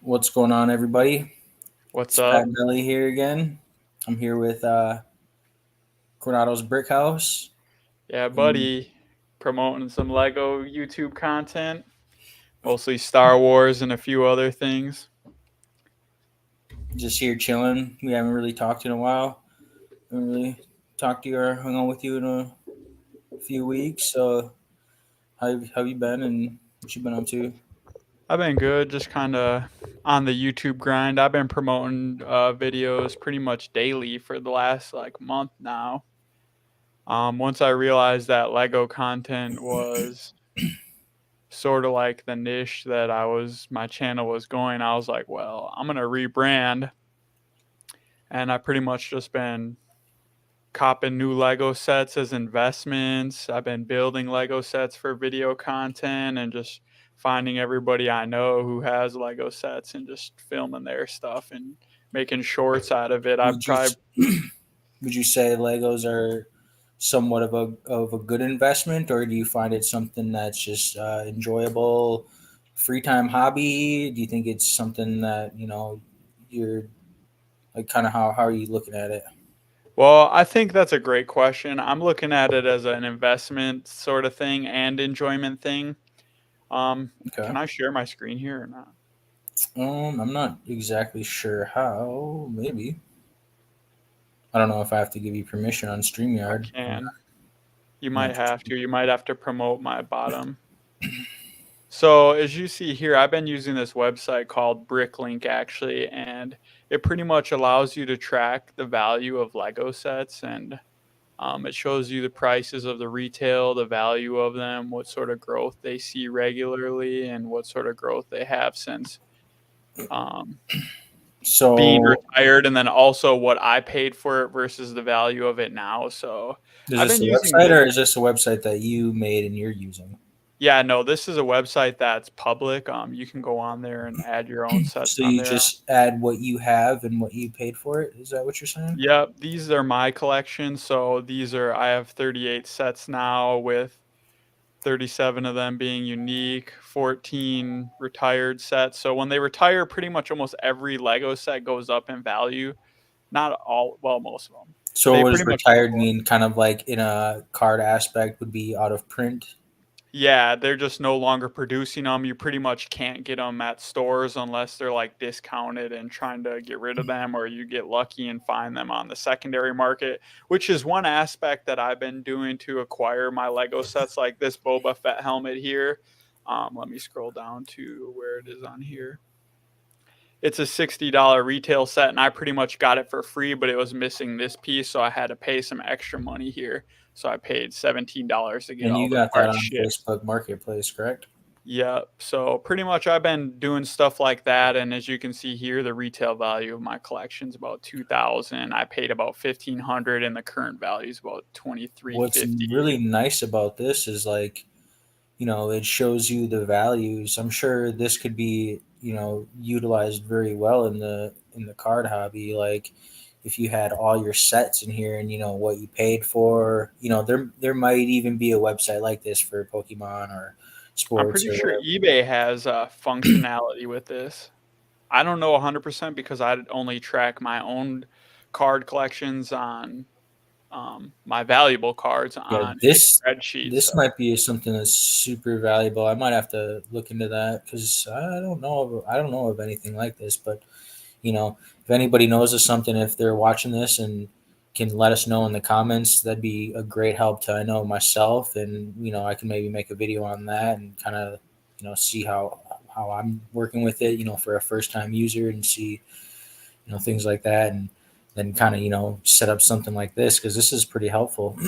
What's going on, everybody? What's It's Pat up? and Belly here again. I'm here with Coronados Brick House. Yeah, And buddy. Promoting some Lego YouTube content, mostly Star Wars and a few other things. just here chilling. We haven't really talked in a while. Haven't really talked to you or hung out with you in a few weeks. So, how you been and what you been up to? I've been good, just kind of on the YouTube grind. I've been promoting videos pretty much daily for the last month now. Once I realized that Lego content was sort of like the niche that my channel was going, I was like, well, I'm gonna rebrand, and I pretty much just been copping new Lego sets as investments. I've been building Lego sets for video content and just finding everybody I know who has Lego sets and just filming their stuff and making shorts out of it. I've Would you tried. would you say Legos are somewhat of a good investment, or do you find it something that's just enjoyable, free time hobby? Do you think it's something that you're like kind of how are you looking at it? Well, I think that's a great question. I'm looking at it as an investment sort of thing and enjoyment thing. Okay. Can I share my screen here or not? I'm not exactly sure how. Maybe I don't know if I have to give you permission on I Streamyard. can. You I'm not might too have sure. to. You might have to promote my bottom. So as you see here, I've been using this website called Bricklink actually, and it pretty much allows you to track the value of Lego sets, and it shows you the prices of the retail, the value of them, what sort of growth they see regularly, and what sort of growth they have since um, being So, retired, and then also what I paid for it versus the value of it now. So is I've this been a using website this. or is this a website that you made and you're using? Yeah, no, this is a website that's public. You can go on there and add your own sets So on you there. just add what you have and what you paid for it. Is that what you're saying? Yep, these are my collection. So I have 38 sets now with 37 of them being unique, 14 retired sets. So when they retire, pretty much almost every Lego set goes up in value. Not all, well, most of them. So, They what pretty does much retired go up. mean? Kind of like in a card aspect would be out of print. Yeah, they're just no longer producing them. You pretty much can't get them at stores unless they're like discounted and trying to get rid of them, or you get lucky and find them on the secondary market, which is one aspect that I've been doing to acquire my Lego sets, like this Boba Fett helmet here. Let me scroll down to where it is on here. It's a $60 retail set, and I pretty much got it for free, but it was missing this piece, so I had to pay some extra money here. So I paid $17 to get And all you the got that parts on shipped. Facebook Marketplace, correct? Yeah, so pretty much I've been doing stuff like that, and as you can see here, the retail value of my collection is about 2,000. I paid about 1,500, and the current value is about What's 2,350. really nice about this is like it shows you the values. I'm sure this could be utilized very well in the card hobby. Like if you had all your sets in here and what you paid for. There might even be a website like this for Pokemon or I'm sports pretty or sure whatever. eBay has functionality with this. I don't know 100% because I only track my own card collections on my valuable cards Yeah, on a this spreadsheet. this So might be something that's super valuable. I might have to look into that because I don't know of anything like this. But if anybody knows of something, if they're watching this and can let us know in the comments, that'd be a great help to I know myself, and I can maybe make a video on that and kind of see how I'm working with it, for a first time user and see things like that, and then kind of set up something like this because this is pretty helpful.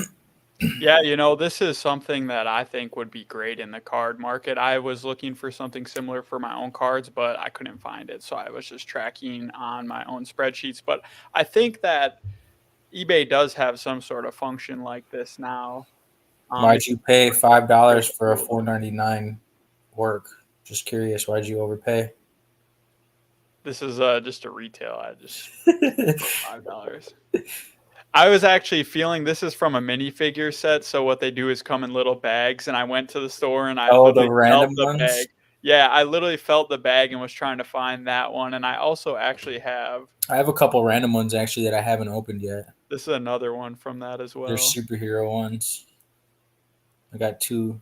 yeah, this is something that I think would be great in the card market. I was looking for something similar for my own cards, but I couldn't find it. So I was just tracking on my own spreadsheets. But I think that eBay does have some sort of function like this now. Why'd If you pay $5 pretty for a cool. 4.99 work? Just curious, why'd you overpay? This is just a retail. I just for $5. I was actually feeling this is from a minifigure set, so what they do is come in little bags, and I went to the store and I Oh, the literally felt random the bag. ones. Yeah, I literally felt the bag and was trying to find that one, and I also actually have I have a couple random ones actually that I haven't opened yet. this is another one from that as They're well. superhero ones. I got two.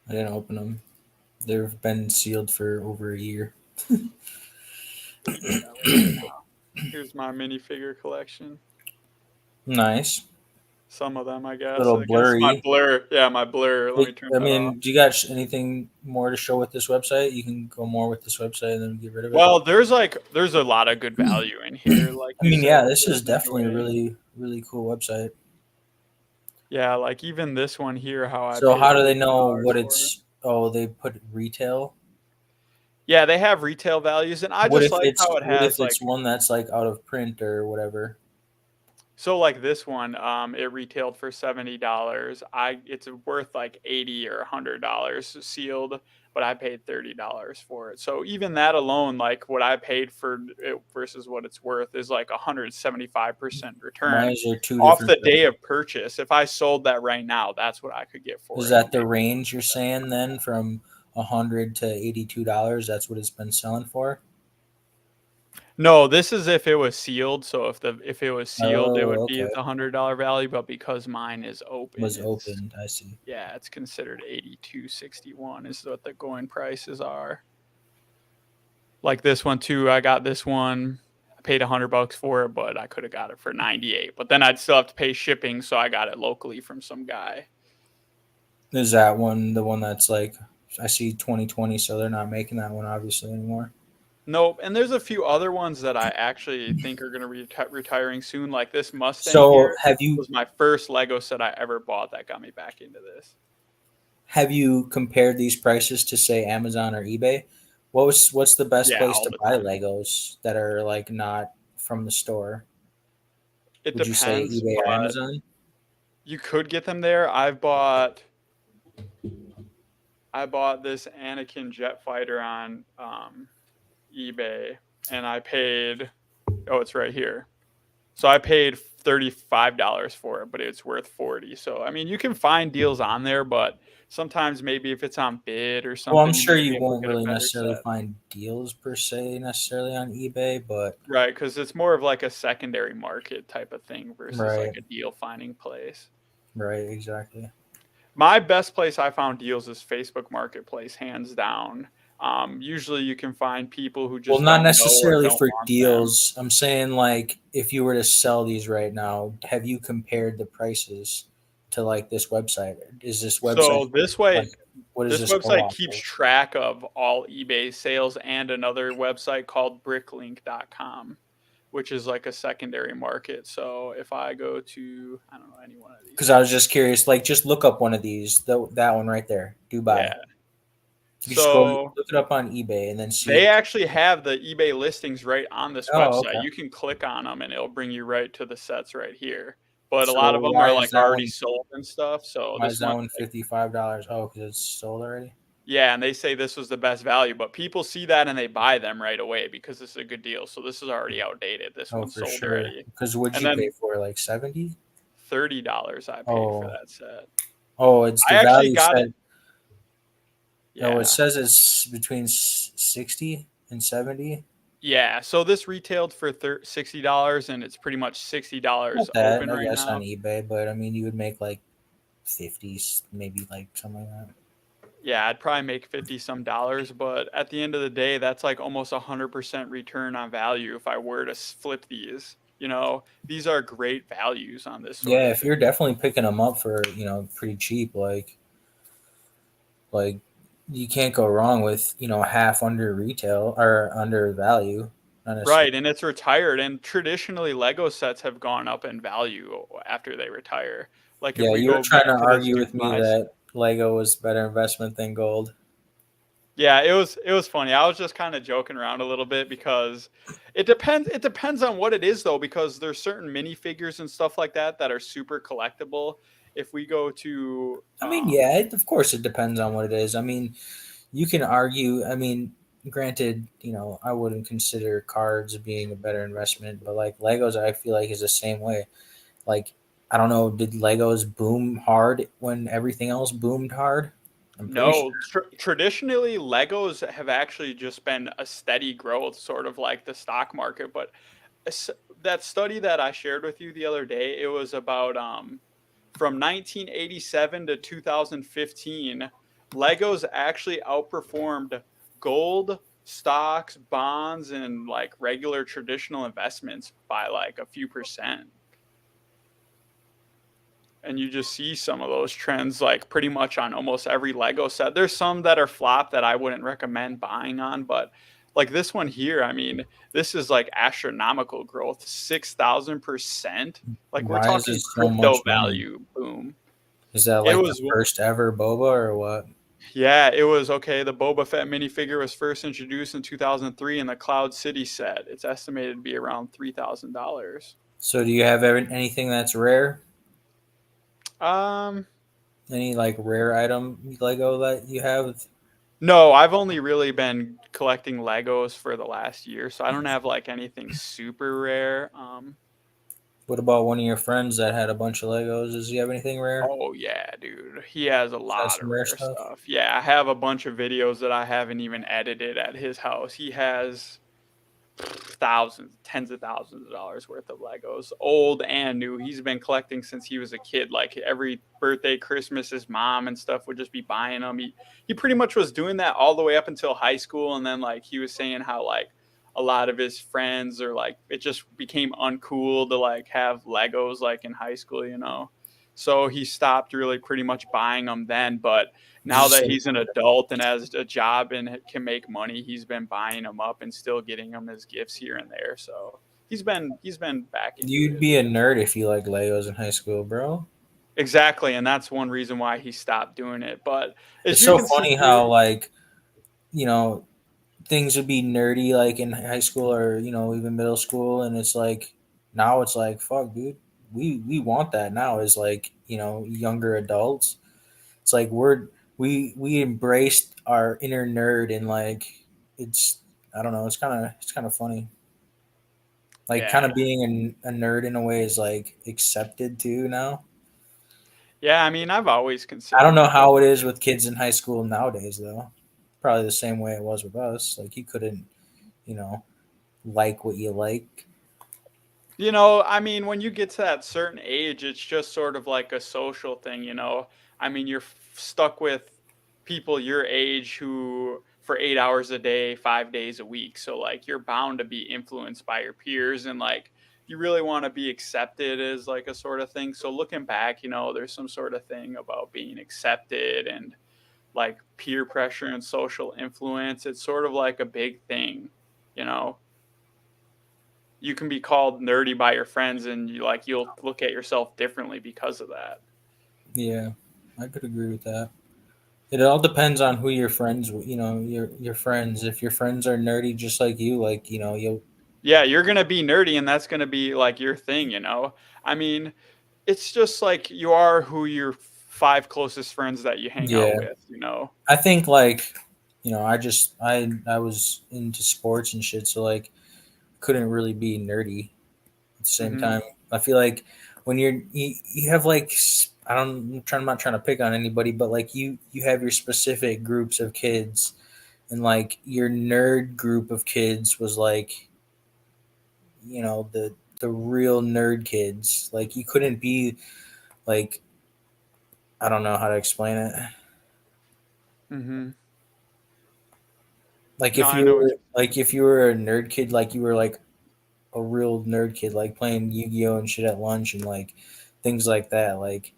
I didn't open them. They've been sealed for over a year. Yeah, let's see. Here's my minifigure collection. Nice. Some of them, I guess. Little I guess my blurry. blur. Yeah, my blur. Let me turn I that off. mean, do you got anything more to show with this website? You can go more with this website and then get rid of it. Well, there's a lot of good value in here, like I you mean, said. yeah, this There's is no definitely a way. really, really cool website. Yeah, like even this one here, how I So paid how do they know $30 what for it. it's? Oh, they put retail. Yeah, they have retail values, and I just like how it What if has like it's one that's like out of print or whatever? so like this one, it retailed for $70. It's worth like 80 or $100 sealed, but I paid $30 for it. So even that alone, like what I paid for it versus what it's worth, is like 175% Why return is there two off different? the day of purchase. If I sold that right now, that's what I could get Is for it. that the range you're saying then from $100 to $82? That's what it's been selling for. No, this is if it was sealed. So if it was sealed, it would Oh, be okay. at the $100 value. But because mine is open, Was it's opened. I see. yeah, it's considered 82.61 is what the going prices are. Like this one too, I got this one. I paid $100 for it, but I could have got it for 98. But then I'd still have to pay shipping, so I got it locally from some guy. Is that one the one that's like I see 2020, so they're not making that one obviously anymore. Nope. And there's a few other ones that I actually think are going to be retiring soon. Like this Mustang So here was my first Lego set I ever bought that got me back into this. have you compared these prices to say Amazon or eBay? What's the best Yeah, place all to the buy time. Legos that are like not from the store? It Would you say depends, eBay or but Amazon? you could get them there. I bought this Anakin jet fighter on eBay, and I paid. Oh, it's right here. So I paid $35 for it, but it's worth 40. So I mean, you can find deals on there, but sometimes maybe if it's on bid or Well, I'm something, you sure might you be able to won't get a really better necessarily set. find deals per se necessarily on eBay, but Right, because it's more of like a secondary market type of thing versus like right, a deal finding place. right, exactly. My best place I found deals is Facebook Marketplace, hands down. Usually you can find people who Well, just not don't know or necessarily don't for want them. deals. I'm saying like if you were to sell these right now, have you compared the prices to like this website? Is this website So this way, like what does this this go website off keeps of? track of all eBay sales and another website called bricklink.com, which is like a secondary market. So if I go to, I don't know, any one of these Because I was sites. just curious, like just look up one of these, that one right there, Dubai. Yeah. You scroll, So look it up on eBay, and then see they it. actually have the eBay listings right on this Oh, website. okay. You can click on them and it'll bring you right to the sets right here. But a So lot of them why are is like that already one? sold and stuff. So Why is this that one, one $55? Oh, because it's sold already. yeah, and they say this was the best value, but people see that and they buy them right away because this is a good deal. So this is already outdated. This Oh, one's for sold sure. already. Because what'd And you pay then for? Like 70? $30 I paid for Oh, that set. oh, it's I the actually value got it. set. Oh, it Yeah. says it's between 60 and 70. Yeah. So this retailed for $60 and it's pretty much $60 Not that, open I right guess, on now. eBay, but I mean, you would make like 50s, maybe like something like that. Yeah, I'd probably make 50 some dollars, but at the end of the day, that's like almost 100% return on value if I were to flip these. These are great values on this sort Yeah, of if you're thing. definitely picking them up for, pretty cheap, like you can't go wrong with, half under retail or under value. Not necessarily. Right, and it's retired, and traditionally Lego sets have gone up in value after they retire. Like if Yeah, we you were go trying to back to this argue with me Dubai. that Lego was a better investment than gold. Yeah, it was funny. I was just kind of joking around a little bit because it depends on what it is though, because there's certain minifigures and stuff like that that are super collectible. If we go to I mean, yeah, of course it depends on what it is. I mean, you can argue. I mean, granted, I wouldn't consider cards being a better investment, but like Legos, I feel like is the same way. Like, I don't know, did Legos boom hard when everything else boomed hard? I'm pretty sure. No, traditionally, Legos have actually just been a steady growth, sort of like the stock market. But s- that study that I shared with you the other day, it was about from 1987 to 2015, Legos actually outperformed gold, stocks, bonds, and like regular traditional investments by like a few percent. And you just see some of those trends like pretty much on almost every Lego set. There's some that are flop that I wouldn't recommend buying on, but like this one here, I mean, this is like astronomical growth, 6,000%. Like we're Why is it talking so crypto much money? value boom. Is that It like the was first ever boba or what? Yeah, it was okay. The Boba Fett minifigure was first introduced in 2003 in the Cloud City set. It's estimated to be around $3,000. So do you have anything that's rare? Um, Any like rare item Lego that you have? no, I've only really been collecting Legos for the last year, so I don't have like anything super rare. What about one of your friends that had a bunch of Legos? Does he have anything rare? Oh yeah, dude, he has a Is that lot of some rare rare stuff? stuff. Yeah, I have a bunch of videos that I haven't even edited at his house. He has thousands, tens of thousands of dollars worth of Legos, old and new. He's been collecting since he was a kid. Like every birthday, Christmas, his mom and stuff would just be buying them. He pretty much was doing that all the way up until high school, and then like he was saying how like a lot of his friends or like it just became uncool to like have Legos like in high school, you know. So he stopped really pretty much buying them then, but Did you now that say he's an adult and has a job and can make money, he's been buying them up and still getting them as gifts here and there. So he's been back into you'd it. be a nerd if you like Legos in high school, bro? Exactly, and that's one reason why he stopped doing it. But as It's you so can see funny how here, like you know things would be nerdy like in high school or even middle school, and it's like now it's like fuck, dude. We want that now as like younger adults. It's like we embraced our inner nerd and like it's I don't know. It's kind of funny. Like kind yeah, of being a nerd in a way is like accepted too now. yeah. I mean, I've always I don't considered know myself. how it is with kids in high school nowadays though. Probably the same way it was with us. Like you couldn't, you know, like what you like. I mean, when you get to that certain age, it's just sort of like a social thing. I mean, you're stuck with people your age who for 8 hours a day, 5 days a week. So, like, you're bound to be influenced by your peers and, like, you really want to be accepted as like a sort of thing. So, looking back, there's some sort of thing about being accepted and like peer pressure and social influence. It's sort of like a big thing, you know you can be called nerdy by your friends and you'll look at yourself differently because of that. Yeah, I could agree with that. It all depends on who your friends, your friends. If your friends are nerdy just like you, like you'll Yeah, you're going to be nerdy and that's going to be like your thing. I mean, it's just like you are who your five closest friends that you hang out yeah. with. I think like I was into sports and shit, so like couldn't really be nerdy at the same Mhm. time. I feel like when you have like I'm not trying to pick on anybody, but like you have your specific groups of kids, and like your nerd group of kids was like the real nerd kids. Like you couldn't be like I don't know how to explain it. Mhm. Like No, I know what if you were a nerd kid, like you were like a real nerd kid, like playing Yu-Gi-Oh and shit at lunch and like things like that. Like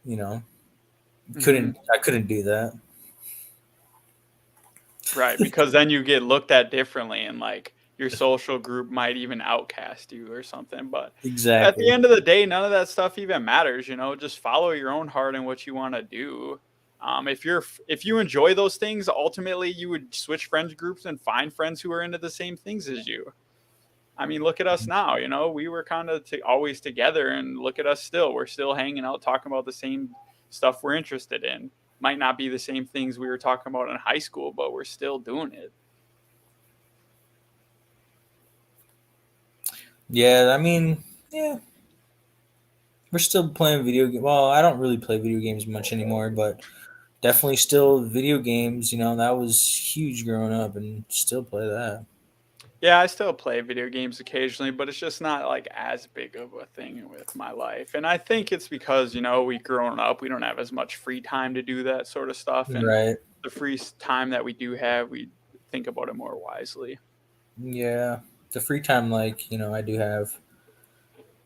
you know, Mhm. I couldn't do that. Right, because then you get looked at differently and like your social group might even outcast you or something. But at the Exactly. end of the day, none of that stuff even matters. Just follow your own heart and what you want to do. If you enjoy those things, ultimately you would switch friends groups and find friends who are into the same things as you. I mean, look at us now. We were kind of always together, and look at us still. We're still hanging out, talking about the same stuff we're interested in. Might not be the same things we were talking about in high school, but we're still doing it. Yeah, I mean, yeah, we're still playing video game. Well, I don't really play video games much anymore, but definitely still video games. That was huge growing up, and still play that. Yeah, I still play video games occasionally, but it's just not like as big of a thing with my life. And I think it's because, we grown up, we don't have as much free time to do that sort of stuff. And Right. the time that we do have, we think about it more wisely. Yeah. The free time, like I do have.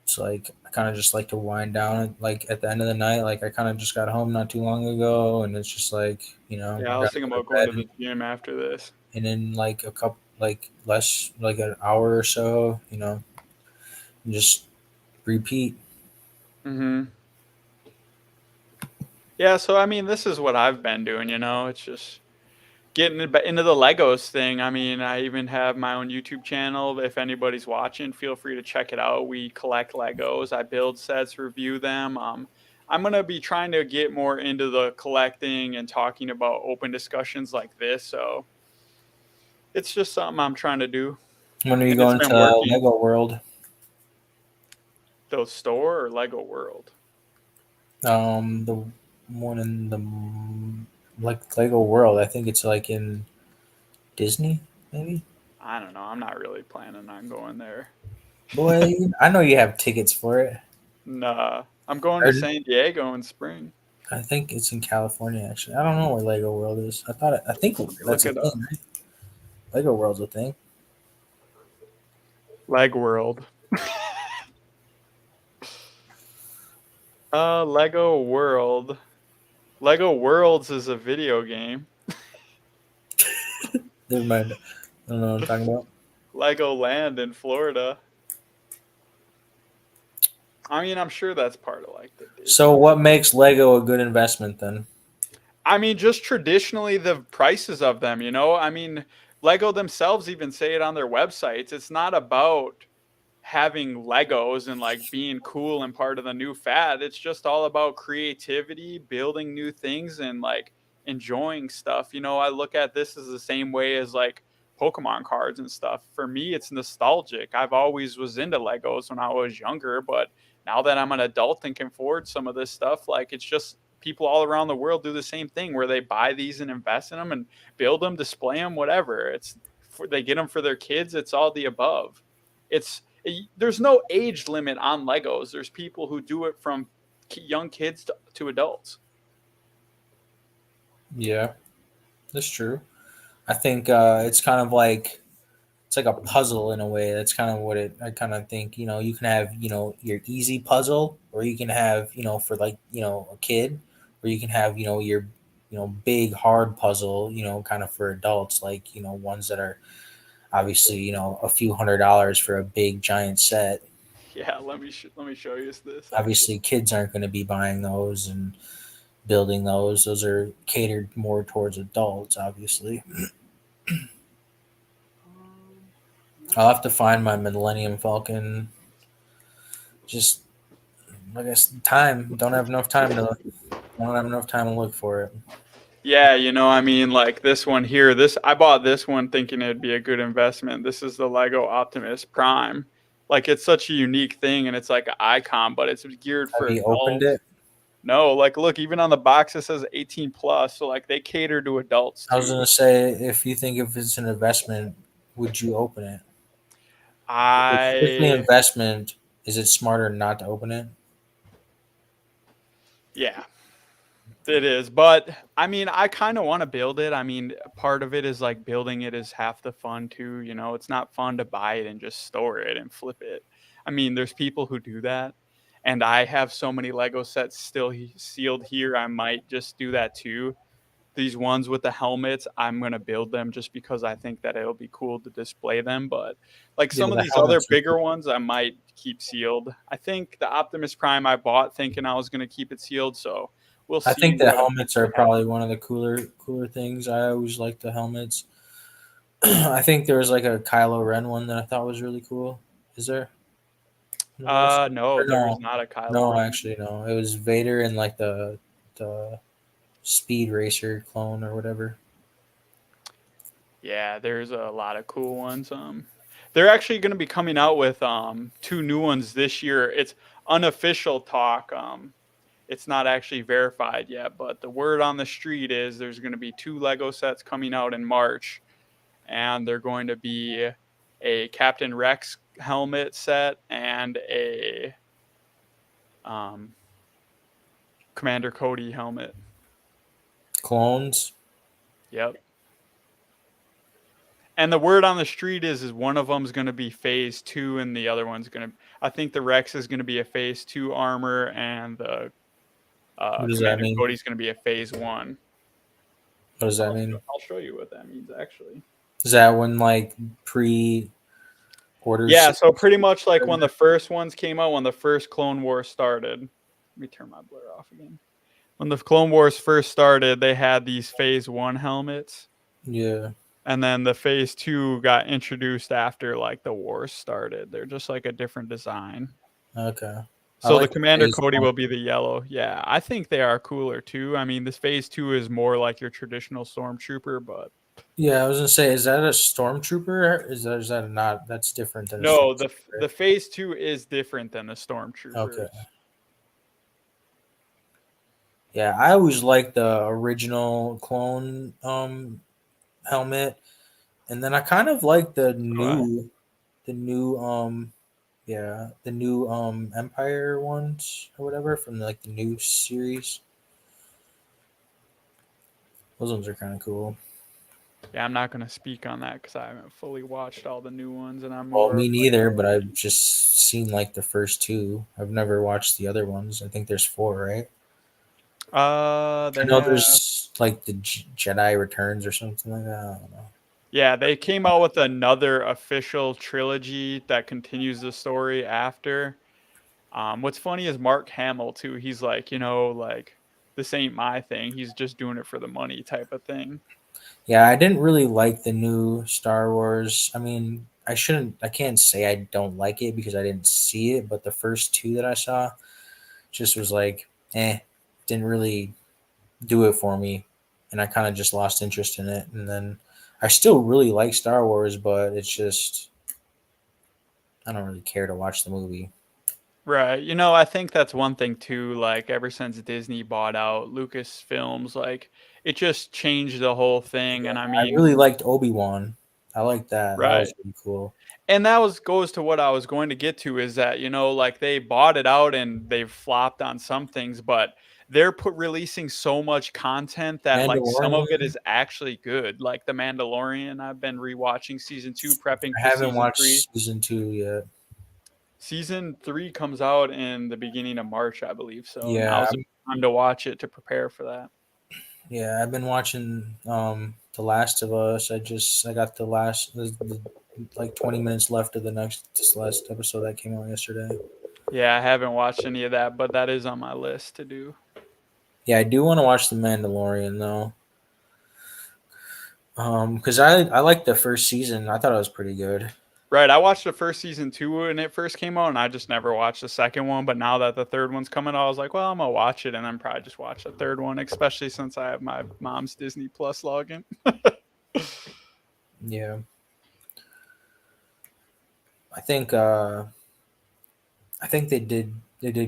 It's like I kind of just like to wind down. Like at the end of the night, like I kind of just got home not too long ago, and it's just like Yeah, I I was gotta thinking go to about going bed, to the gym after this. and in like a couple, like less, like an hour or so, and just repeat. Hmm. Yeah, so I mean, this is what I've been doing, it's just getting into the Legos thing. I mean, I even have my own YouTube channel. If anybody's watching, feel free to check it out. We collect Legos. I build sets, review them. I'm gonna be trying to get more into the collecting and talking about open discussions like this. So it's just something I'm trying to do, When are you and it's going been to working. Lego World? The store or Lego World? The one in the like Lego World. I think it's like in Disney, maybe. I don't know. I'm not really planning on going there. Boy, I know you have tickets for it. Nah, I'm going to Or San Diego in spring. I think it's in California. Actually, I don't know where Lego World is. I think Let me that's look a it up. thing, right? Lego World's a thing. Leg World. Lego World. Lego Worlds is a video game. Never mind. I don't know what I'm talking about. Lego Land in Florida. I mean, I'm sure that's part of like the So, Disney. what makes Lego a good investment then? I mean, just traditionally the prices of them, I mean, Lego themselves even say it on their websites. It's not about having Legos and like being cool and part of the new fad. It's just all about creativity, building new things, and like enjoying stuff. I look at this as the same way as like Pokemon cards and stuff. For me, it's nostalgic. I've always was into Legos when I was younger, but now that I'm an adult and can afford some of this stuff, like it's just people all around the world do the same thing where they buy these and invest in them and build them, display them, whatever. They get them for their kids. It's all the above. It's there's no age limit on Legos. There's people who do it from young kids to adults. Yeah, that's true. I think it's kind of like it's like a puzzle in a way. That's kind of what it. I kind of think you can have your easy puzzle, or you can have for like a kid, or you can have your big hard puzzle. Kind of for adults, like ones that are obviously a few $100s for a big giant set. Yeah, let me show you this actually. Obviously, kids aren't going to be buying those and building those. Those are catered more towards adults, obviously. I'll have to find my Millennium Falcon. Just I guess time. Don't have enough time to look for it. Yeah, I mean, like this one here. This I bought this one thinking it'd be a good investment. This is the Lego Optimus Prime. Like it's such a unique thing, and it's like an icon, but it's geared Have for you opened adults. it? No, like look, even on the box it says 18 plus, so like they cater to adults I was too. gonna say if it's an investment, would you open it? If it's strictly I investment, is it smarter not to open it? Yeah, it is, but I mean, I kind of want to build it. I mean, part of it is like building it is half the fun too. It's not fun to buy it and just store it and flip it. I mean, there's people who do that, and I have so many Lego sets still sealed here. I might just do that too. These ones with the helmets, I'm gonna build them just because I think that it'll be cool to display them. But like Yeah, some but of the these other helmets are bigger cool. ones, I might keep sealed. I think the Optimus Prime I bought thinking I was gonna keep it sealed, so we'll I see think the what helmets are eventually probably happens. one of the cooler things. I always like the helmets. I think there was like a Kylo Ren one that I thought was really cool. Is there? On the website? No, Or there's no, not a Kylo no, Ren. actually no. It was Vader and like the Speed Racer clone or whatever. Yeah, there's a lot of cool ones. They're actually going to be coming out with two new ones this year. It's unofficial talk. It's not actually verified yet, but the word on the street is there's going to be 2 Lego sets coming out in March, and they're going to be a Captain Rex helmet set and a um, Commander Cody helmet. Clones. Yep. And the word on the street is one of them's going to be phase 2 and the other one's going to, I think the Rex is going to be a phase 2 armor, and the What does that Commander mean? Cody's going to be a phase 1. What does that mean? I'll show you what that means actually. Is that when like pre orders? Yeah, so pretty much like when the first ones came out, when the first Clone Wars started. Let me turn my blur off again. When the Clone Wars first started, they had these phase 1 helmets. Yeah. And then the phase 2 got introduced after like the wars started. They're just like a different design. Okay. I So the like the Commander phase Cody one. will be the yellow. Yeah, I think they are cooler too. I mean, this phase 2 is more like your traditional stormtrooper, but Yeah, I was gonna say, is that a stormtrooper? Is that not? That's different than a no, stormtrooper. the phase 2 is different than the Okay. stormtroopers. Yeah, I always liked the original clone helmet, and then I kind of like the new yeah, the new Empire ones or whatever from like the new series. Those ones are kind of cool. Yeah, I'm not going to speak on that cuz I haven't fully watched all the new ones, and I'm Well, more me of like neither, but I've just seen like the first two. I've never watched the other ones. I think there's four, right? I they know have there's like the Jedi Returns or something like that. I don't know. yeah, they came out with another official trilogy that continues the story after. What's funny is Mark Hamill too. He's like, like this ain't my thing. He's just doing it for the money type of thing. Yeah, I didn't really like the new Star Wars. I mean, I can't say I don't like it because I didn't see it, but the first two that I saw just was like, didn't really do it for me. And I kind of just lost interest in it. And then I still really like Star Wars, but it's just, I don't really care to watch the movie. Right. I think that's one thing too. Like ever since Disney bought out Lucasfilms, like it just changed the whole thing. Yeah, And I I mean, really liked Obi-Wan. I like that. That right. was really cool. And that was goes to what I was going to get to is that, like they bought it out and they've flopped on some things, but they're releasing so much content that like some of it Mandalorian, is actually good. Like The Mandalorian, I've been rewatching season 2, prepping I for haven't season 3. watched season two yet. Season 3 comes out in the beginning of March, I believe. So Yeah, now's the time to watch it to prepare for that. yeah, I've been watching The Last of Us. I got like 20 minutes left of this last episode that came out yesterday. Yeah, I haven't watched any of that, but that is on my list to do. Yeah, I do want to watch The Mandalorian though. Because I liked the first season. I thought it was pretty good. Right, I watched the first season 2 when it first came out, and I just never watched the second one, but now that the third one's coming out, I was like, "Well, I'm gonna watch it," and then probably just watch the third one, especially since I have my mom's Disney Plus login. Yeah, I think uh, I think they did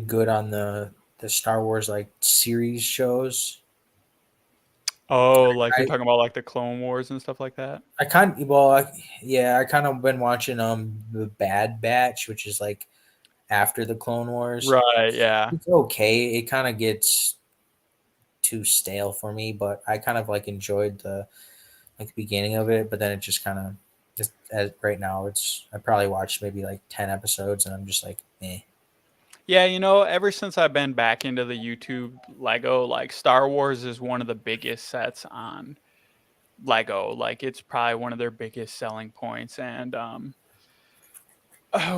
good on the Star Wars like series shows. Oh, like you're I talking about, like, the Clone Wars and stuff like that? I kind well I, yeah I kind of been watching the Bad Batch, which is like after the Clone Wars. Right, yeah. It's okay. It kind of gets too stale for me, but I kind of like enjoyed the beginning of it, but then it just kind of just as right now I probably watched maybe like 10 episodes and I'm just like, eh. Yeah, ever since I've been back into the YouTube Lego, like, Star Wars is one of the biggest sets on Lego, like, it's probably one of their biggest selling points, and,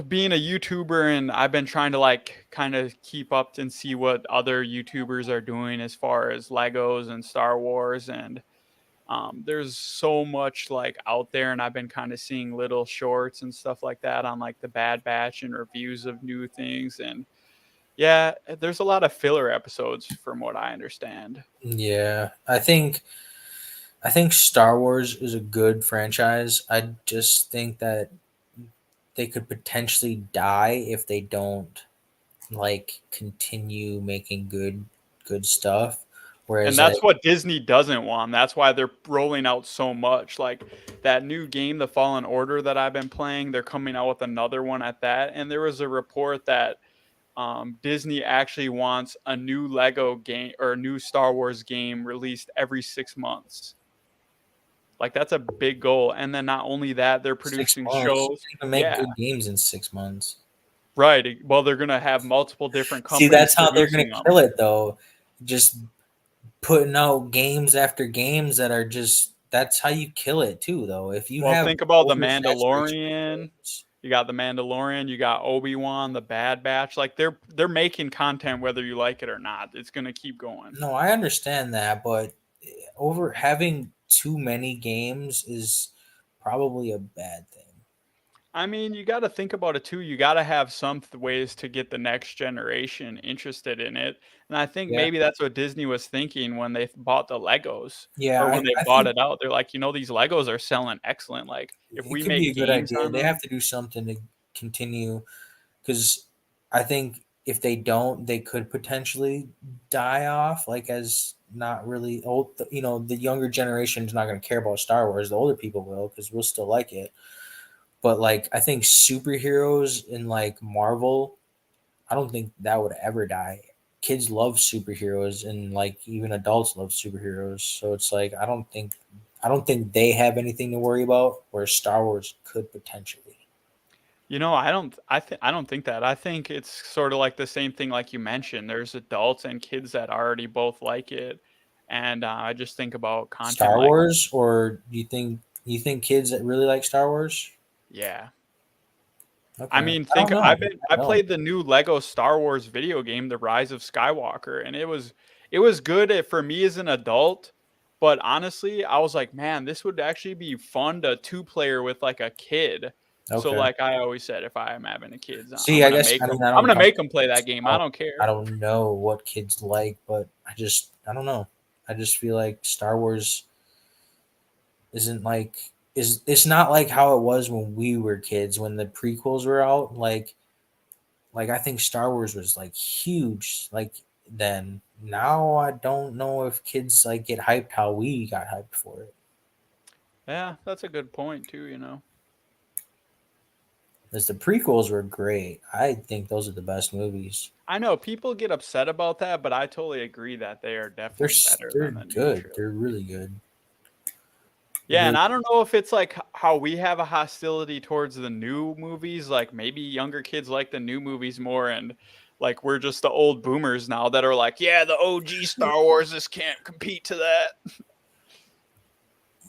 being a YouTuber, and I've been trying to like kind of keep up and see what other YouTubers are doing as far as Legos and Star Wars, and there's so much like out there, and I've been kind of seeing little shorts and stuff like that on like the Bad Batch and reviews of new things, and yeah, there's a lot of filler episodes from what I understand. Yeah, I think Star Wars is a good franchise. I just think that they could potentially die if they don't like continue making good stuff. And Whereas that's like what Disney doesn't want. That's why they're rolling out so much. Like that new game, The Fallen Order, that I've been playing, they're coming out with another one at that. And there was a report that Disney actually wants a new Lego game or a new Star Wars game released every 6 months. Like that's a big goal. And then not only that, they're six producing months, you shows. can even make Yeah, good games in 6 months. right. Well, they're gonna have multiple different See, companies that's how they're gonna producing them. kill it though. Just putting out games after games that are just that's how you kill it too though. If you Well, have think about the oversaturation of Mandalorian. games. You got the Mandalorian. You got Obi-Wan, the Bad Batch. Like they're making content whether you like it or not. It's gonna keep going. No, I understand that, but over having too many games is probably a bad thing. I mean, you got to think about it too. You got to have some ways to get the next generation interested in it. And I think Yeah. maybe that's what Disney was thinking when they bought the Legos Yeah, or when they I bought think it out. They're like, these Legos are selling excellent. Like, if it we could be make a good games idea. on They have them, to do something to continue because I think if they don't, they could potentially die off. Like as not really old, the younger generation is not going to care about Star Wars. The older people will because we'll still like it. But like I think superheroes in like Marvel, I don't think that would ever die. Kids love superheroes and like even adults love superheroes. So it's like I don't think they have anything to worry about where Star Wars could potentially. I don't think that. I think it's sort of like the same thing like you mentioned. There's adults and kids that already both like it. And I just think about content Star like, Wars or do you think kids that really like Star Wars? yeah, I Okay. mean, I don't know. I I don't know. played the new Lego Star Wars video game, The Rise of Skywalker, and it was good for me as an adult, but honestly, I was like, man, this would actually be fun to two-player with like a kid. So Okay. like I always said, if I am having a kids, See, I guess I mean I'm gonna make them play that game. I don't I care. don't know what kids like, but I don't know. I just feel like Star Wars isn't like is it's not like how it was when we were kids when the prequels were out. Like I think Star Wars was like huge like then. Now I don't know if kids like get hyped how we got hyped for it. Yeah, that's a good point too. Because the prequels were great. I think those are the best movies. I know people get upset about that, but I totally agree that they are They're definitely better they're than the new good. They're trilogy. really good. Yeah, The and I don't know if it's like how we have a hostility towards the new movies, like maybe younger kids like the new movies more and like we're just the old boomers now that are like, yeah, the OG Star Wars just can't compete to that.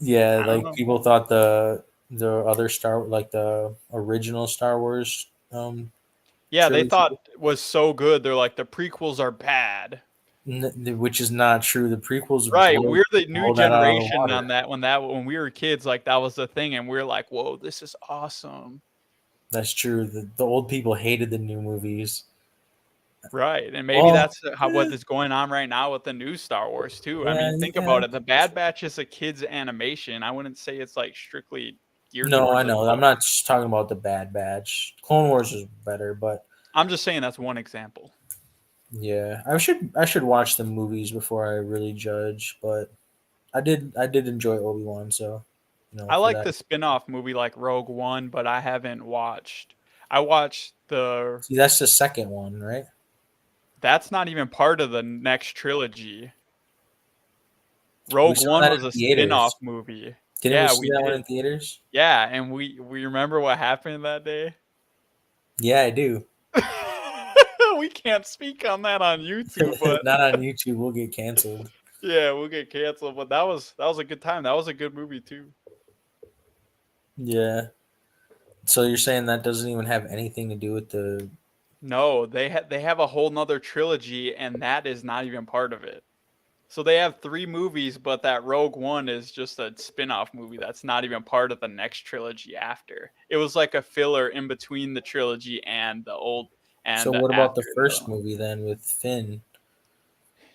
Yeah, I don't like know. people thought the other Star like the original Star Wars Yeah, they trilogy, thought it was so good. They're like the prequels are bad. which is not true. The prequels Right, blow we're the new blow that out of the generation water. on that when we were kids like that was the thing and we're like, "Whoa, this is awesome." That's true. The old people hated the new movies. Right, and maybe Well, that's how what is going on right now with the new Star Wars too. I yeah, mean, think yeah. about it. The Bad Batch is a kids animation. I wouldn't say it's like strictly geared No, I towards know. I'm adults. not just talking about the Bad Batch. Clone Wars is better, but I'm just saying that's one example. yeah, I should watch the movies before I really judge. But I did enjoy Obi-Wan, so I for like that. the spin-off movie like Rogue One, but I haven't watched. I watched the See, that's the second one, right? that's not even part of the next trilogy. We Rogue saw One that was in a spin-off theaters. movie. Didn't we Yeah, see we that one did. in theaters? Yeah, and we remember what happened that day. Yeah, I do. We can't speak on that on YouTube, but Not on YouTube. We'll get canceled. yeah, we'll get canceled. But that was a good time. That was a good movie too. Yeah. So you're saying that doesn't even have anything to do with the. No, they have a whole nother trilogy, and that is not even part of it. So they have three movies, but that Rogue One is just a spin-off movie that's not even part of the next trilogy after. It was like a filler in between the trilogy and the old So and what about the after first the movie then with Finn?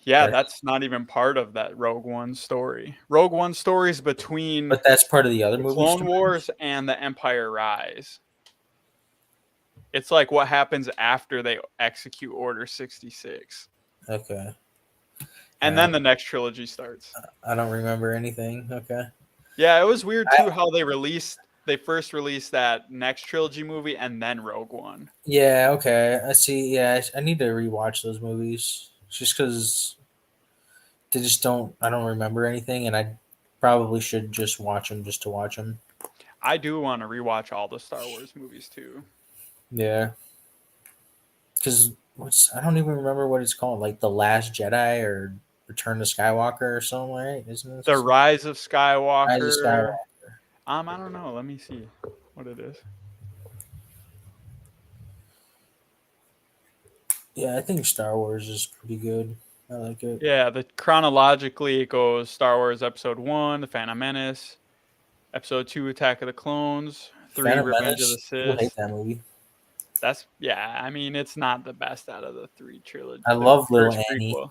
Yeah, That, that's not even part of that Rogue One story. Rogue One story is between but that's part of the other the movie Clone story. Wars and the Empire Rise. It's like what happens after they execute Order 66. Okay. And Yeah, then the next trilogy starts. I don't remember anything. Okay. Yeah, it was weird I, too how they first released that next trilogy movie and then Rogue One. yeah. Okay. I see. Yeah, I need to rewatch those movies just because they just don't. I don't remember anything, and I probably should just watch them just to watch them. I do want to rewatch all the Star Wars movies too. Yeah. Because what's I don't even remember what it's called, like the Last Jedi or Return to Skywalker or something, right? Isn't The this Rise of Rise of Skywalker. Skywalker? I don't know. Let me see what it is. Yeah, I think Star Wars is pretty good. I like it. Yeah, the chronologically it goes Star Wars Episode 1, The Phantom Menace, Episode 2, Attack of the Clones, 3, Phantom Revenge of the Menace. People hate Sith. that movie. That's yeah. I mean, it's not the best out of the three trilogy. I The love Little first Annie. prequel.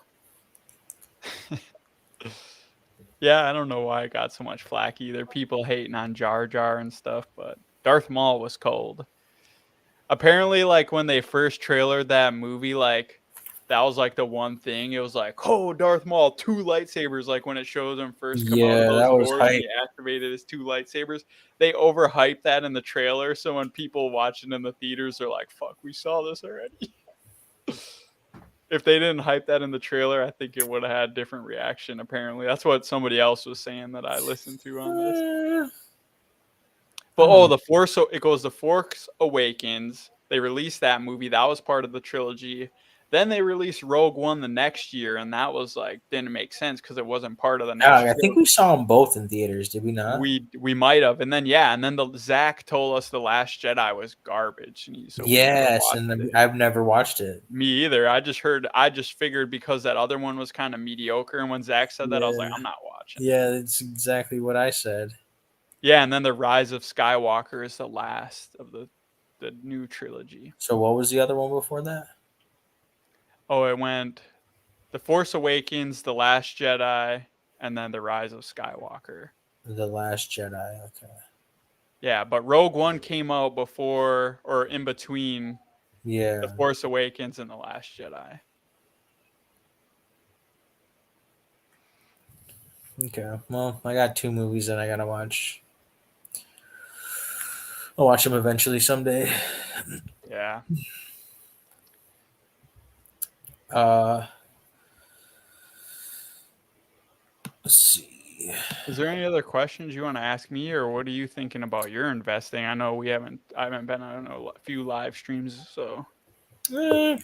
Yeah, I don't know why it got so much flack either. People hating on Jar Jar and stuff, but Darth Maul was cold. Apparently, like when they first trailered that movie, like that was like the one thing. It was like, oh, Darth Maul, two lightsabers. Like when it shows him first come out of Yeah, that those was doors and hype. he activated his two lightsabers. They overhyped that in the trailer. So when people watching in the theaters are like, fuck, we saw this already. If they didn't hype that in the trailer, I think it would have had a different reaction. Apparently, that's what somebody else was saying that I listened to on this. I But don't. the Force, so it goes the Force Awakens. They released that movie. That was part of the trilogy. Then they released Rogue One the next year, and that was like didn't make sense because it wasn't part of the next I think trilogy. we saw them both in theaters. Did we not? We might have, and then yeah, and then the Zach told us the Last Jedi was garbage, so we never Yes, watched and it. I've never watched it. Me either. I just figured because that other one was kind of mediocre, and when Zach said that, I was like, Yeah, I'm not watching it. yeah, that's exactly what I said. Yeah, and then the Rise of Skywalker is the last of the new trilogy. So what was the other one before that? Oh, it went The Force Awakens, The Last Jedi, and then The Rise of Skywalker. The Last Jedi. Okay. Yeah, but Rogue One came out before or in between The Yeah. Force Awakens and The Last Jedi. Okay. Well, I got two movies that I gotta watch. I'll watch them eventually someday. Yeah. Uh, let's see. Is there any other questions you want to ask me, or what are you thinking about your investing? I know I haven't been on a few live streams, so I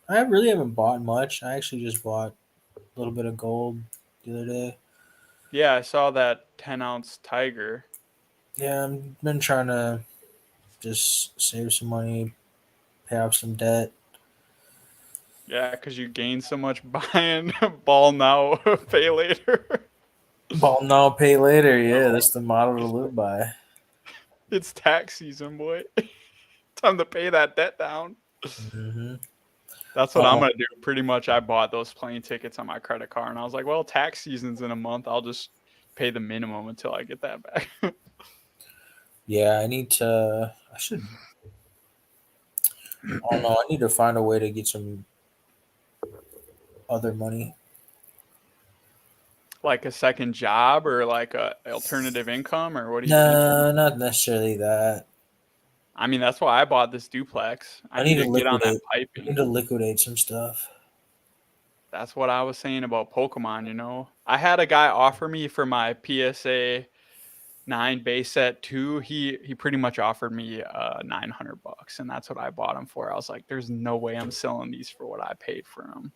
really haven't bought much. I actually just bought a little bit of gold the other day. yeah, I saw that 10-ounce tiger. Yeah, I've been trying to just save some money, pay off some debt. Yeah, because you gain so much buying ball now, pay later. Ball now, pay later. Yeah, that's the motto to live by. It's tax season, boy. Time to pay that debt down. hmm That's what I'm Uh, gonna do. Pretty much, I bought those plane tickets on my credit card, and I was like, "Well, tax season's in a month. I'll just pay the minimum until I get that back." yeah, I need to. I should. I don't know. I need to find a way to get some other money. Like a second job or like a alternative income, or what are you thinking? No, not necessarily that. I mean, that's why I bought this duplex. I I need need to to get on that liquidate. I need piping. to liquidate some stuff. That's what I was saying about Pokemon. I had a guy offer me for my PSA 9 base set 2. He pretty much offered me $900, and that's what I bought them for. I was like, "There's no way I'm selling these for what I paid for them."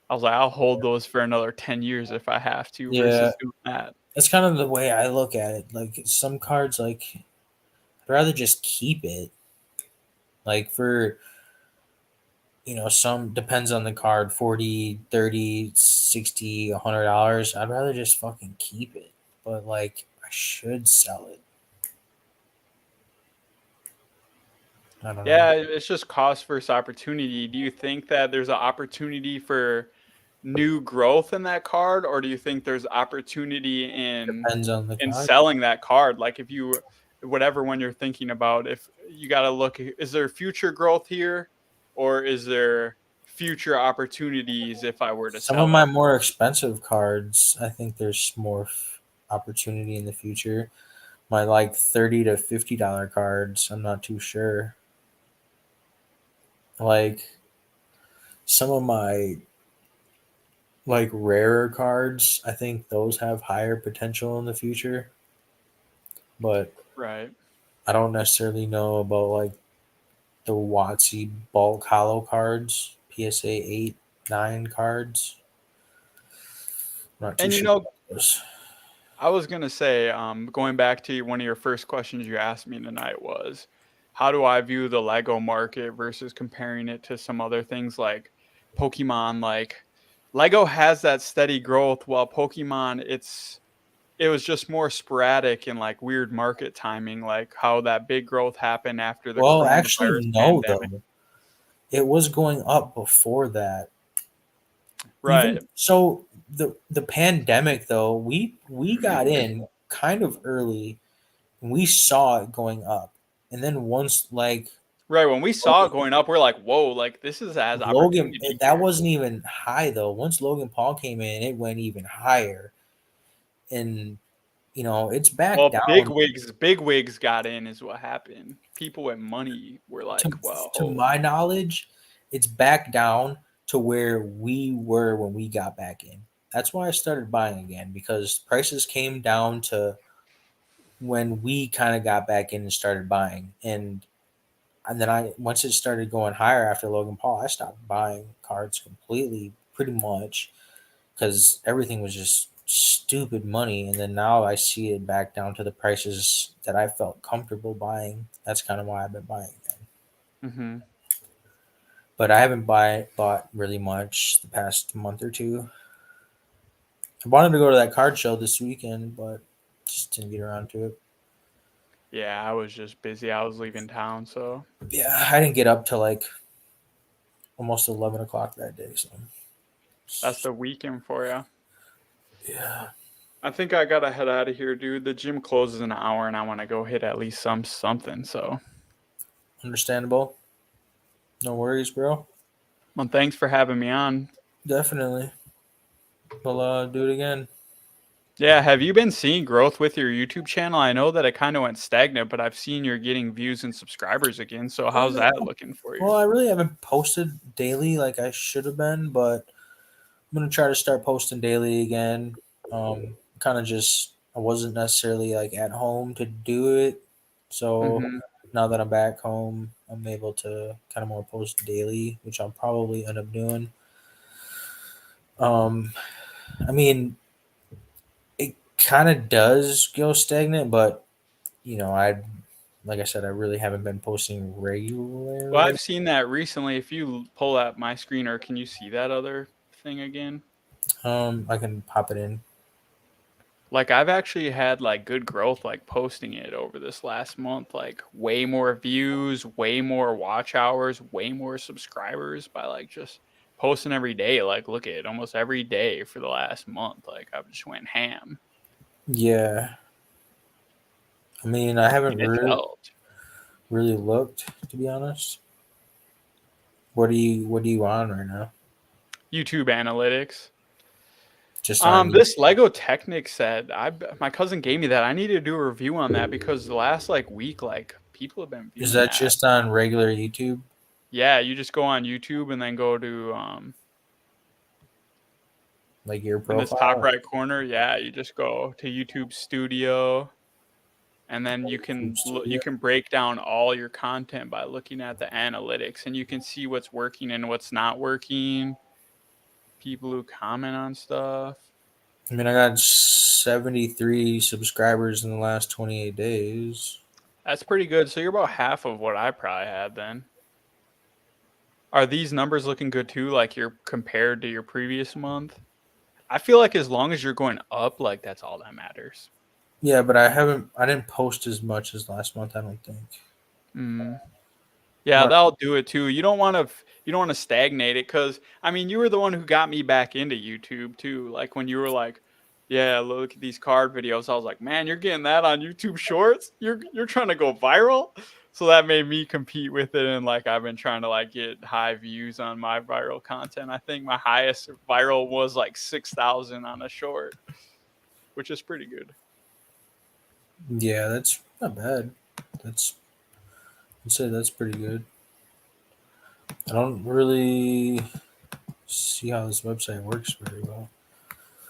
I was like, "I'll hold those for another 10 years if I have to," Yeah, versus doing that. that's kind of the way I look at it. Like some cards, like I'd rather just keep it. Like for some depends on the card, 40, 30, 60, $100. I'd rather just fucking keep it. But like I should sell it. I don't know. Yeah, it's just cost versus opportunity. Do you think that there's an opportunity for new growth in that card, or do you think there's opportunity Depends on the in card. selling that card? Like if you whatever one you're thinking about, if you got to look, is there future growth here, or is there future opportunities if I were to Some of sell my it? more expensive cards, I think there's more opportunity in the future. My like $30 to $50 cards, I'm not too sure. Like some of my like rarer cards, I think those have higher potential in the future, but Right. I don't necessarily know about like the WotC bulk hollow cards, PSA 8, 9 cards. I'm not too And sure about those. I was gonna say, going back to one of your first questions you asked me tonight was, how do I view the Lego market versus comparing it to some other things like Pokemon? Like Lego has that steady growth, while Pokemon, it was just more sporadic and like weird market timing, like how that big growth happened after the Well, actually, coronavirus no, pandemic. though. It was going up before that. Even Right. so, the pandemic though, we got in kind of early, and we saw it going up, and then once like Right. When we saw it Logan, going up, we're like, whoa, like this is has opportunity That here. wasn't even high though. Once Logan Paul came in, it went even higher, and it's back Well, down. big wigs got in is what happened. People with money were like, to well, to my knowledge, it's back down to where we were when we got back in. That's why I started buying again because prices came down to when we kind of got back in and started buying. And then I once it started going higher after Logan Paul, I stopped buying cards completely, pretty much, because everything was just stupid money. And then now I see it back down to the prices that I felt comfortable buying. That's kind of why I've been buying them. hmm But I haven't bought really much the past month or two. I wanted to go to that card show this weekend, but just didn't get around to it. yeah, I was just busy. I was leaving town, so Yeah, I didn't get up till like almost 11 o'clock that day. So that's the weekend for you. yeah, I think I gotta head out of here, dude. The gym closes in an hour, and I want to go hit at least something. So, understandable. No worries, bro. well, thanks for having me on. Definitely. We'll do it again. Yeah, have you been seeing growth with your YouTube channel? I know that it kind of went stagnant, but I've seen you're getting views and subscribers again. So, how's Uh, that looking for you? well, I really haven't posted daily like I should have been, but I'm gonna try to start posting daily again. Kind of just I wasn't necessarily like at home to do it, so hmm now that I'm back home, I'm able to kind of more post daily, which I'll probably end up doing. Um, I mean, it kind of does go stagnant, but I like I said, I really haven't been posting Well, regularly. I've seen that recently. If you pull up my screen, or can you see that other thing again? I can pop it in. Like I've actually had like good growth like posting it over this last month, like way more views, way more watch hours, way more subscribers by like just posting every day. Like look at it, almost every day for the last month. Like I've just went ham. Yeah, I mean, I haven't And it's helped. really looked to be honest. What are you on right now? YouTube analytics. Just on you. This Lego Technic set, my cousin gave me that. I need to do a review on that because the last like week, like people have been Is viewing that that. just on regular YouTube? Yeah, you just go on YouTube and then go to Like your in this top profile? right corner, yeah, you just go to YouTube Studio, and then YouTube you Studio? can break down all your content by looking at the analytics, and you can see what's working and what's not working. People who comment on stuff. I mean, I got 73 subscribers in the last 28 days. That's pretty good. So you're about half of what I probably had then. Are these numbers looking good too? Like you're compared to your previous month? I feel like as long as you're going up, like that's all that matters. Yeah, but I didn't post as much as last month, I don't think. Mm. Yeah, But that'll do it too. You don't want to stagnate it, cuz I mean, you were the one who got me back into YouTube too. Like when you were like, Yeah, look at these card videos. I was like, man, you're getting that on YouTube Shorts. You're trying to go viral. So that made me compete with it, and like I've been trying to like get high views on my viral content. I think my highest viral was like 6,000 on a short, which is pretty good. Yeah, that's not bad. That's I'd say that's pretty good. I don't really see how this website works very well.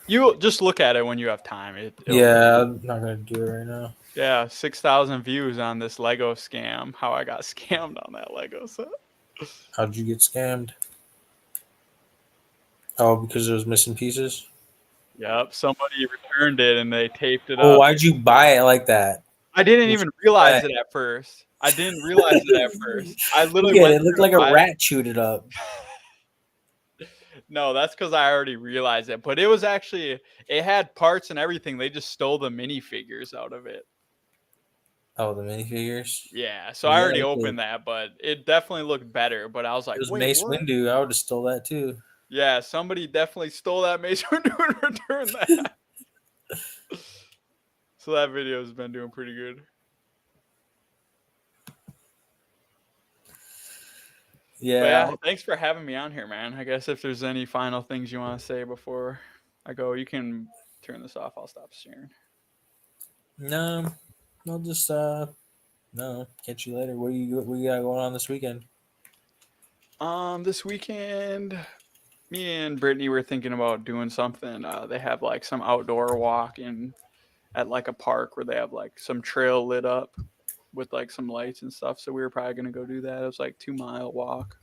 You just look at it when you have time. It'll tell Yeah, you. I'm not gonna do it right now. Yeah, 6,000 views on this Lego scam. How I got scammed on that Lego set. How'd you get scammed? Oh, because it was missing pieces. Yep, somebody returned it and they taped it Oh, up. why'd you buy it like that? I didn't What's even realize that? it at first. I didn't realize it at first. I Look literally at it. went It there looked to like a buy it. rat chewed it up. No, that's because I already realized it. But it was actually, it had parts and everything. They just stole the minifigures out of it. Oh, the minifigures. Yeah, so I Yeah, already okay. opened that, but it definitely looked better. But I was It like, was wait, Mace what? Windu. I would have stole that too. Yeah, somebody definitely stole that Mace Windu and returned that. So that video has been doing pretty good. But Yeah. yeah, thanks for having me on here, man. I guess if there's any final things you want to say before I go, you can turn this off. I'll stop sharing. No, I'll just no. Catch you later. What you got going on this weekend? This weekend, me and Brittany were thinking about doing something. They have like some outdoor walk in at like a park where they have like some trail lit up with like some lights and stuff. So we were probably gonna go do that. It was like 2 mile walk.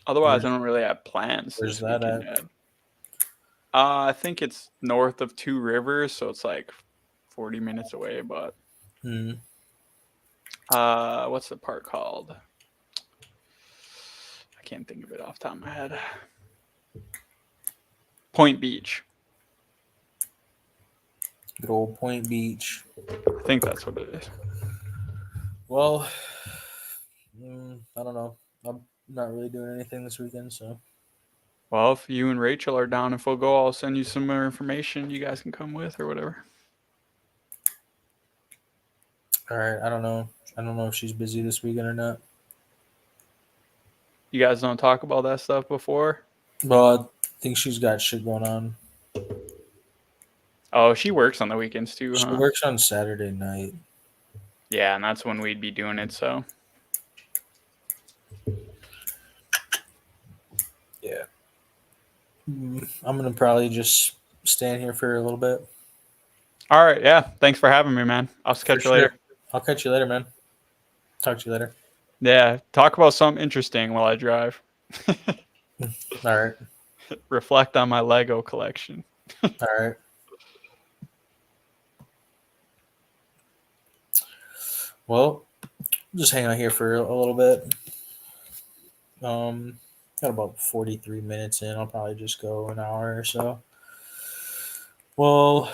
Otherwise, I Where's don't really have plans Where's this that weekend at? yet. I think it's north of Two Rivers, so it's like 40 minutes away. But Hmm. what's the park called? I can't think of it off the top of my head. Point Beach. Good old Point Beach. I think that's what it is. Well, I don't know. I'm not really doing anything this weekend, so Well, if you and Rachel are down, if we'll go, I'll send you some more information. You guys can come with or whatever. all right. I don't know. I don't know if she's busy this weekend or not. You guys don't talk about that stuff before? Well, I think she's got shit going on. Oh, she works on the weekends too, She huh? works on Saturday night. Yeah, and that's when we'd be doing it. So, Yeah. I'm gonna probably just stand here for a little bit. all right. Yeah. Thanks for having me, man. I'll For catch you sure. later. I'll catch you later, man. Talk to you later. Yeah. Talk about something interesting while I drive. All right. Reflect on my Lego collection. All right. Well, just hang out here for a little bit. Got about 43 minutes in. I'll probably just go an hour or so. Well,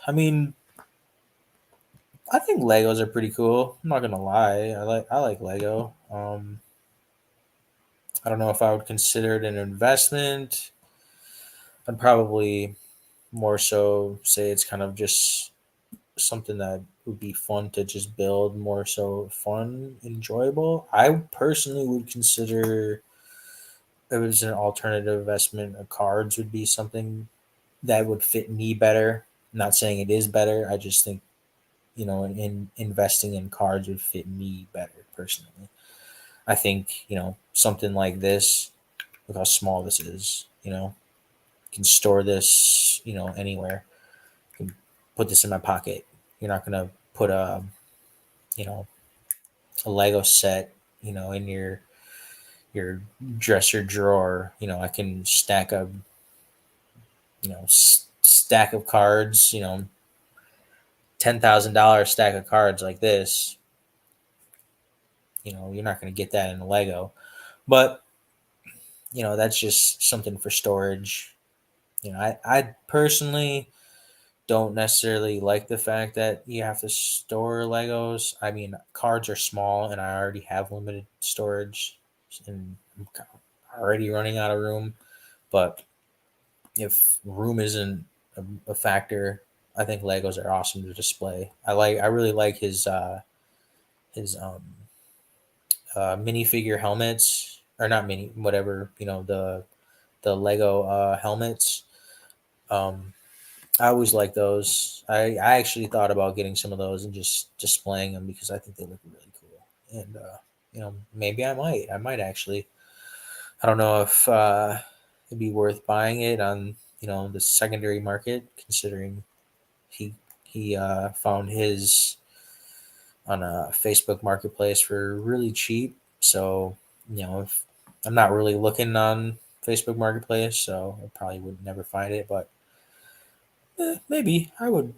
I mean, I think Legos are pretty cool. I'm not gonna lie. I like Lego. I don't know if I would consider it an investment. I'd probably more so say it's kind of just something that would be fun to just build, more so fun, enjoyable. I personally would consider if it was an alternative investment, cards would be something that would fit me better. I'm not saying it is better. I just think, in investing in cards would fit me better personally. I think, something like this, look how small this is, you can store this, anywhere. You can put this in my pocket. You're not going to put you know, a Lego set, in your dresser drawer. I can stack a, stack of cards, $10,000 stack of cards like this. You're not going to get that in a Lego, but that's just something for storage. I personally don't necessarily like the fact that you have to store Legos. I mean, cards are small, and I already have limited storage, and I'm already running out of room. But if room isn't a factor, I think Legos are awesome to display. I really like his minifigure helmets, or not mini, whatever, the Lego helmets. Um, I always like those. I actually thought about getting some of those and just displaying them because I think they look really cool. And maybe I might actually. I don't know if it'd be worth buying it on the secondary market, considering he he found his on a Facebook Marketplace for really cheap. So if I'm not really looking on Facebook Marketplace, so I probably would never find it. But maybe I would.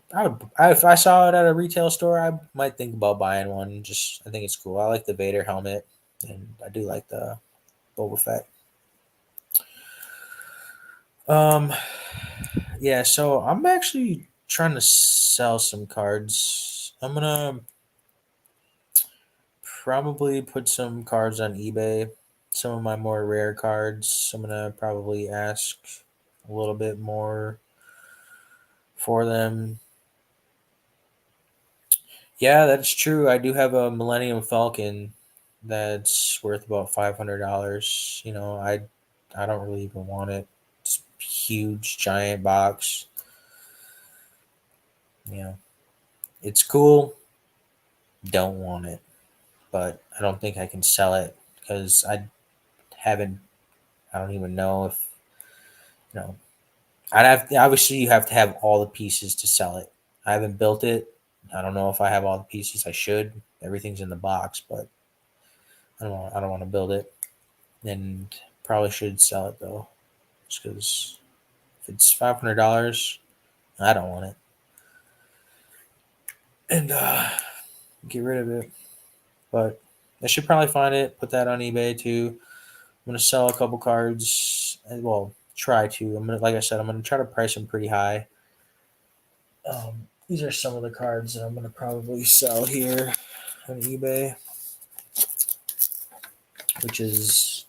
If I saw it at a retail store, I might think about buying one. Just I think it's cool. I like the Vader helmet, and I do like the Boba Fett. Um, yeah. So I'm actually trying to sell some cards. I'm gonna probably put some cards on eBay. Some of my more rare cards. I'm gonna probably ask a little bit more for them. Yeah, that's true. I do have a Millennium Falcon that's worth about $500. I don't really even want it. It's a huge, giant box. You know, it's cool. Don't want it, but I don't think I can sell it because I haven't. I don't even know if you know. I'd have obviously you have to have all the pieces to sell it. I haven't built it. I don't know if I have all the pieces. I should. Everything's in the box, but I don't want to build it. And probably should sell it though, just because if it's $500, I don't want it, and get rid of it. But I should probably find it, put that on eBay too. I'm gonna sell a couple cards. Well, try to. Like I said, I'm gonna try to price them pretty high. These are some of the cards that I'm gonna probably sell here on eBay, which is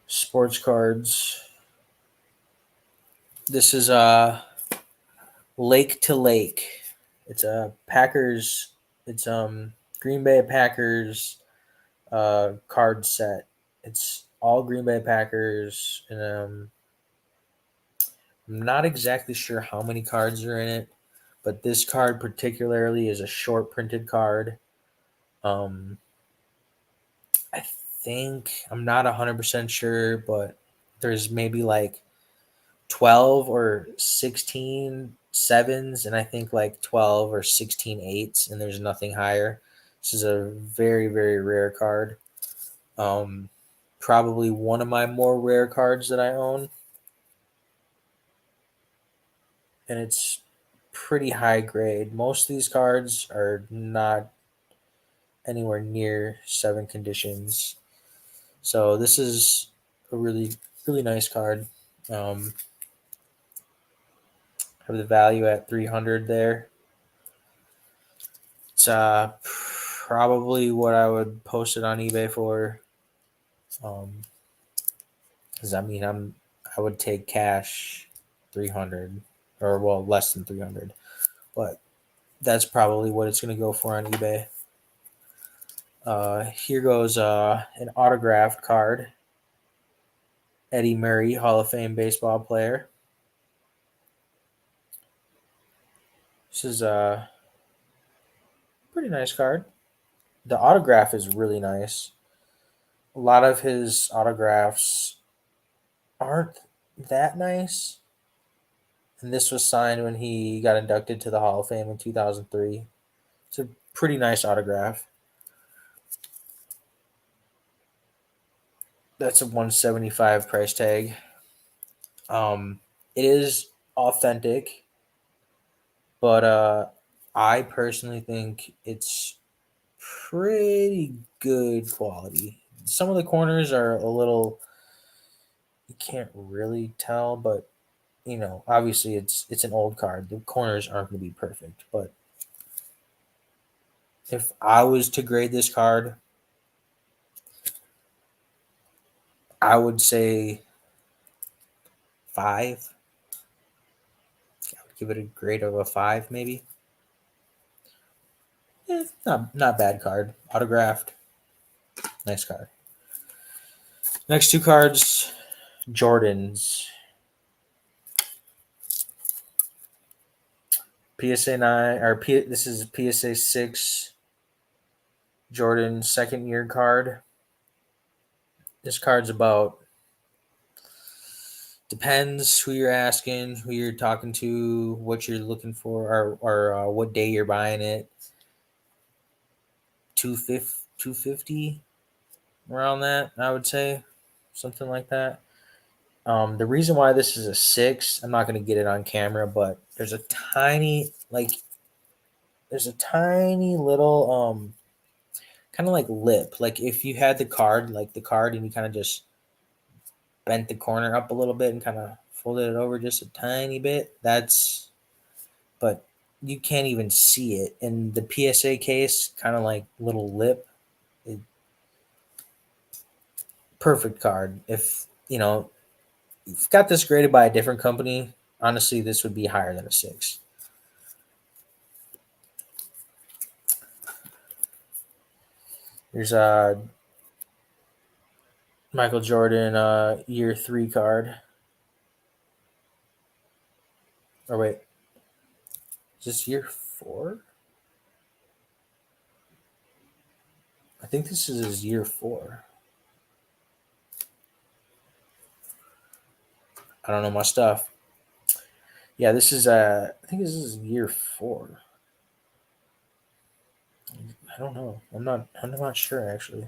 sports cards. This is Lake to Lake. It's a Packers. It's Green Bay Packers card set. It's all Green Bay Packers, and I'm not exactly sure how many cards are in it, but this card particularly is a short printed card. Um, I think I'm not 100% sure, but there's maybe like 12 or 16 sevens, and I think like 12 or 16 eights, and there's nothing higher. This is a very, very rare card. Um, Probably one of my more rare cards that I own, and it's pretty high grade. Most of these cards are not anywhere near seven conditions. So this is a really, really nice card. Um, have the value at 300 there. It's probably what I would post it on eBay for. Because I would take cash 300, or well, less than 300, but that's probably what it's going to go for on eBay. Here goes an autographed card. Eddie Murray, Hall of Fame baseball player. This is a pretty nice card. The autograph is really nice. A lot of his autographs aren't that nice. And this was signed when he got inducted to the Hall of Fame in 2003. It's a pretty nice autograph. That's a 175 price tag. It is authentic, but I personally think it's pretty good quality. Some of the corners are a little you can't really tell, but obviously it's an old card. The corners aren't going to be perfect, but if I was to grade this card, I would say 5. I would give it a grade of a 5, maybe. Not bad card. Autographed. Nice card. Next two cards, Jordans. PSA 9, this is PSA 6 Jordan second year card. This card's about, depends who you're asking, who you're talking to, what you're looking for, or what day you're buying it. 250 around that, I would say, something like that. The reason why this is a 6, I'm not going to get it on camera, but there's a tiny little kind of like lip. Like if you had the card, and you kind of just bent the corner up a little bit and kind of folded it over just a tiny bit. But you can't even see it. In the PSA case, kind of like little lip. It, perfect card. If you've got this graded by a different company, honestly, this would be higher than a 6. There's a Michael Jordan year 3 card. Or wait, is this year 4? I think this is his year 4. I don't know my stuff. Yeah, this is I think this is year 4. I don't know. I'm not sure actually.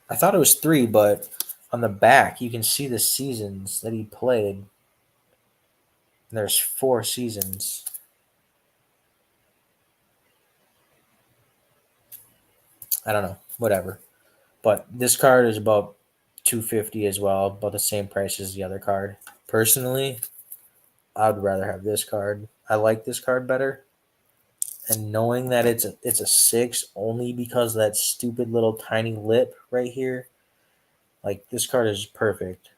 I thought it was 3, but on the back you can see the seasons that he played. And there's 4 seasons. I don't know. Whatever. But this card is about 250 as well, about the same price as the other card. Personally, I'd rather have this card. I like this card better. And knowing that it's a 6 only because of that stupid little tiny lip right here, like this card is perfect.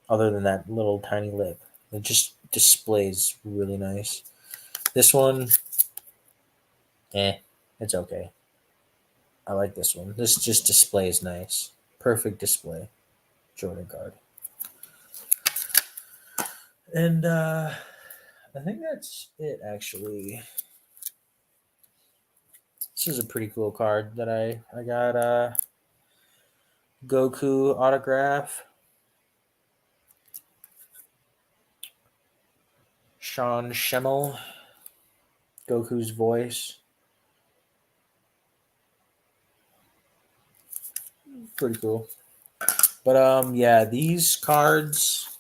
Other than that little tiny lip, it just displays really nice. This one, it's okay. I like this one. This just displays nice. Perfect display. Jordan card. And I think that's it actually. This is a pretty cool card that I got Goku autograph. Sean Schemmel. Goku's voice. Pretty cool. But yeah, these cards,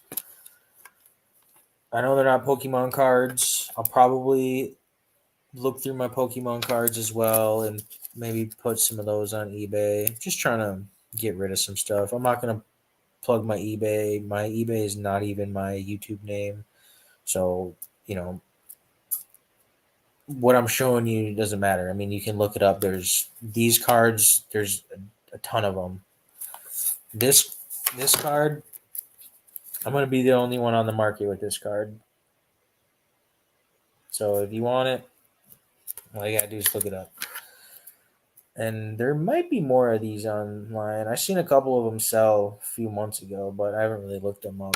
I know they're not Pokemon cards. I'll probably look through my Pokemon cards as well and maybe put some of those on eBay. Just trying to get rid of some stuff. I'm not gonna plug my eBay. My eBay is not even my YouTube name. So, what I'm showing you doesn't matter. I mean, you can look it up. There's these cards, there's a ton of them. This card, I'm going to be the only one on the market with this card. So if you want it, all you got to do is look it up. And there might be more of these online. I've seen a couple of them sell a few months ago, but I haven't really looked them up.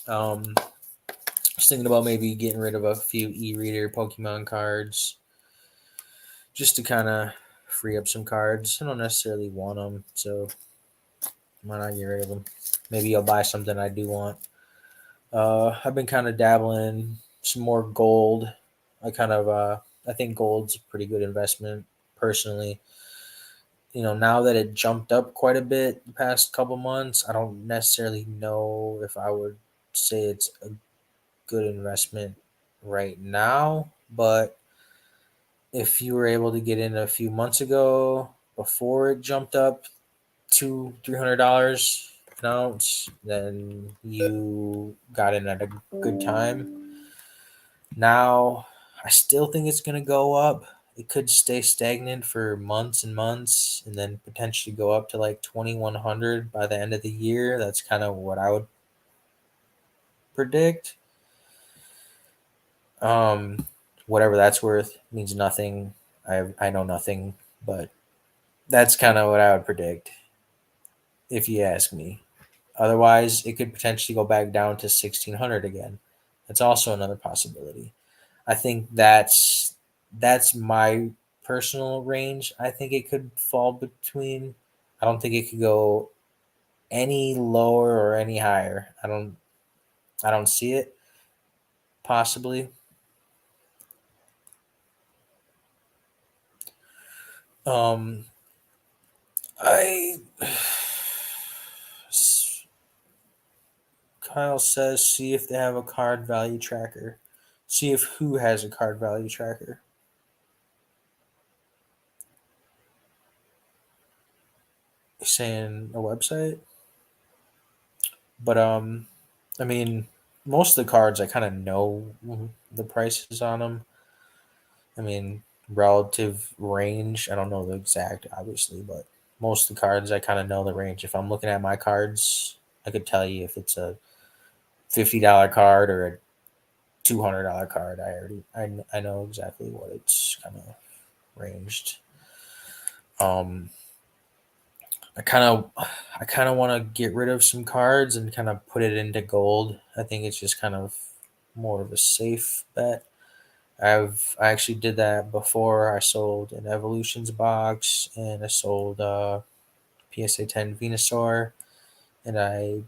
I was thinking about maybe getting rid of a few e-reader Pokemon cards just to kind of free up some cards. I don't necessarily want them, so why not get rid of them? Maybe I'll buy something I do want. I've been kind of dabbling some more gold. I think gold's a pretty good investment personally. Now that it jumped up quite a bit the past couple months, I don't necessarily know if I would say it's a good investment right now. But if you were able to get in a few months ago before it jumped up $200-300 an ounce, then you got in at a good time. Now, I still think it's going to go up, it could stay stagnant for months and months and then potentially go up to like 2100 by the end of the year. That's kind of what I would predict. Um, Whatever that's worth means nothing. I know nothing, but that's kind of what I would predict if you ask me. Otherwise, it could potentially go back down to 1600 again. That's also another possibility. I think that's my personal range. I think it could fall between. I don't think it could go any lower or any higher. I don't see it possibly. Um I Kyle says see if they have a card value tracker. See if who has a card value tracker. He's saying a website. But I mean, most of the cards I kind of know the prices on them. I mean, relative range. I don't know the exact, obviously, but most of the cards I kind of know the range. If I'm looking at my cards, I could tell you if it's a $50 card or a $200 card. I know exactly what it's kind of ranged. Um, I kind of want to get rid of some cards and kind of put it into gold. I think it's just kind of more of a safe bet. I actually did that before. I sold an Evolutions box and I sold PSA 10 Venusaur, and I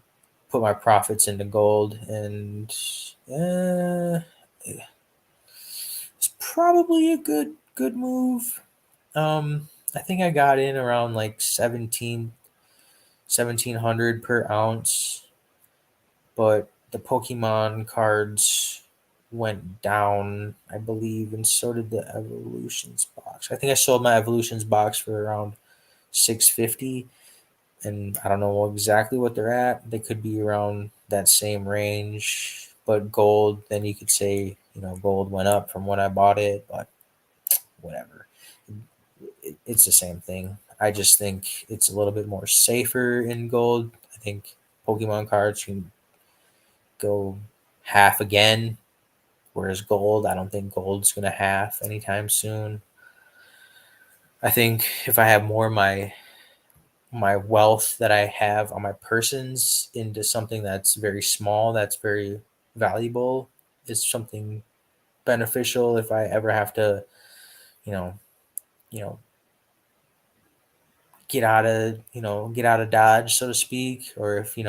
put my profits into gold. And it's probably a good move. I think I got in around like 1700 per ounce, but the Pokemon cards went down, I believe, and so did the Evolutions box. I think I sold my Evolutions box for around 650, and I don't know exactly what they're at. They could be around that same range, but gold, then you could say, gold went up from when I bought it, but whatever. It's the same thing. I just think it's a little bit more safer in gold. I think Pokemon cards can go half again, whereas gold, I don't think gold's going to half anytime soon. I think if I have more of my wealth that I have on my persons into something that's very small, that's very valuable, is something beneficial if I ever have to, you know, you know, get out of Dodge, so to speak, or if you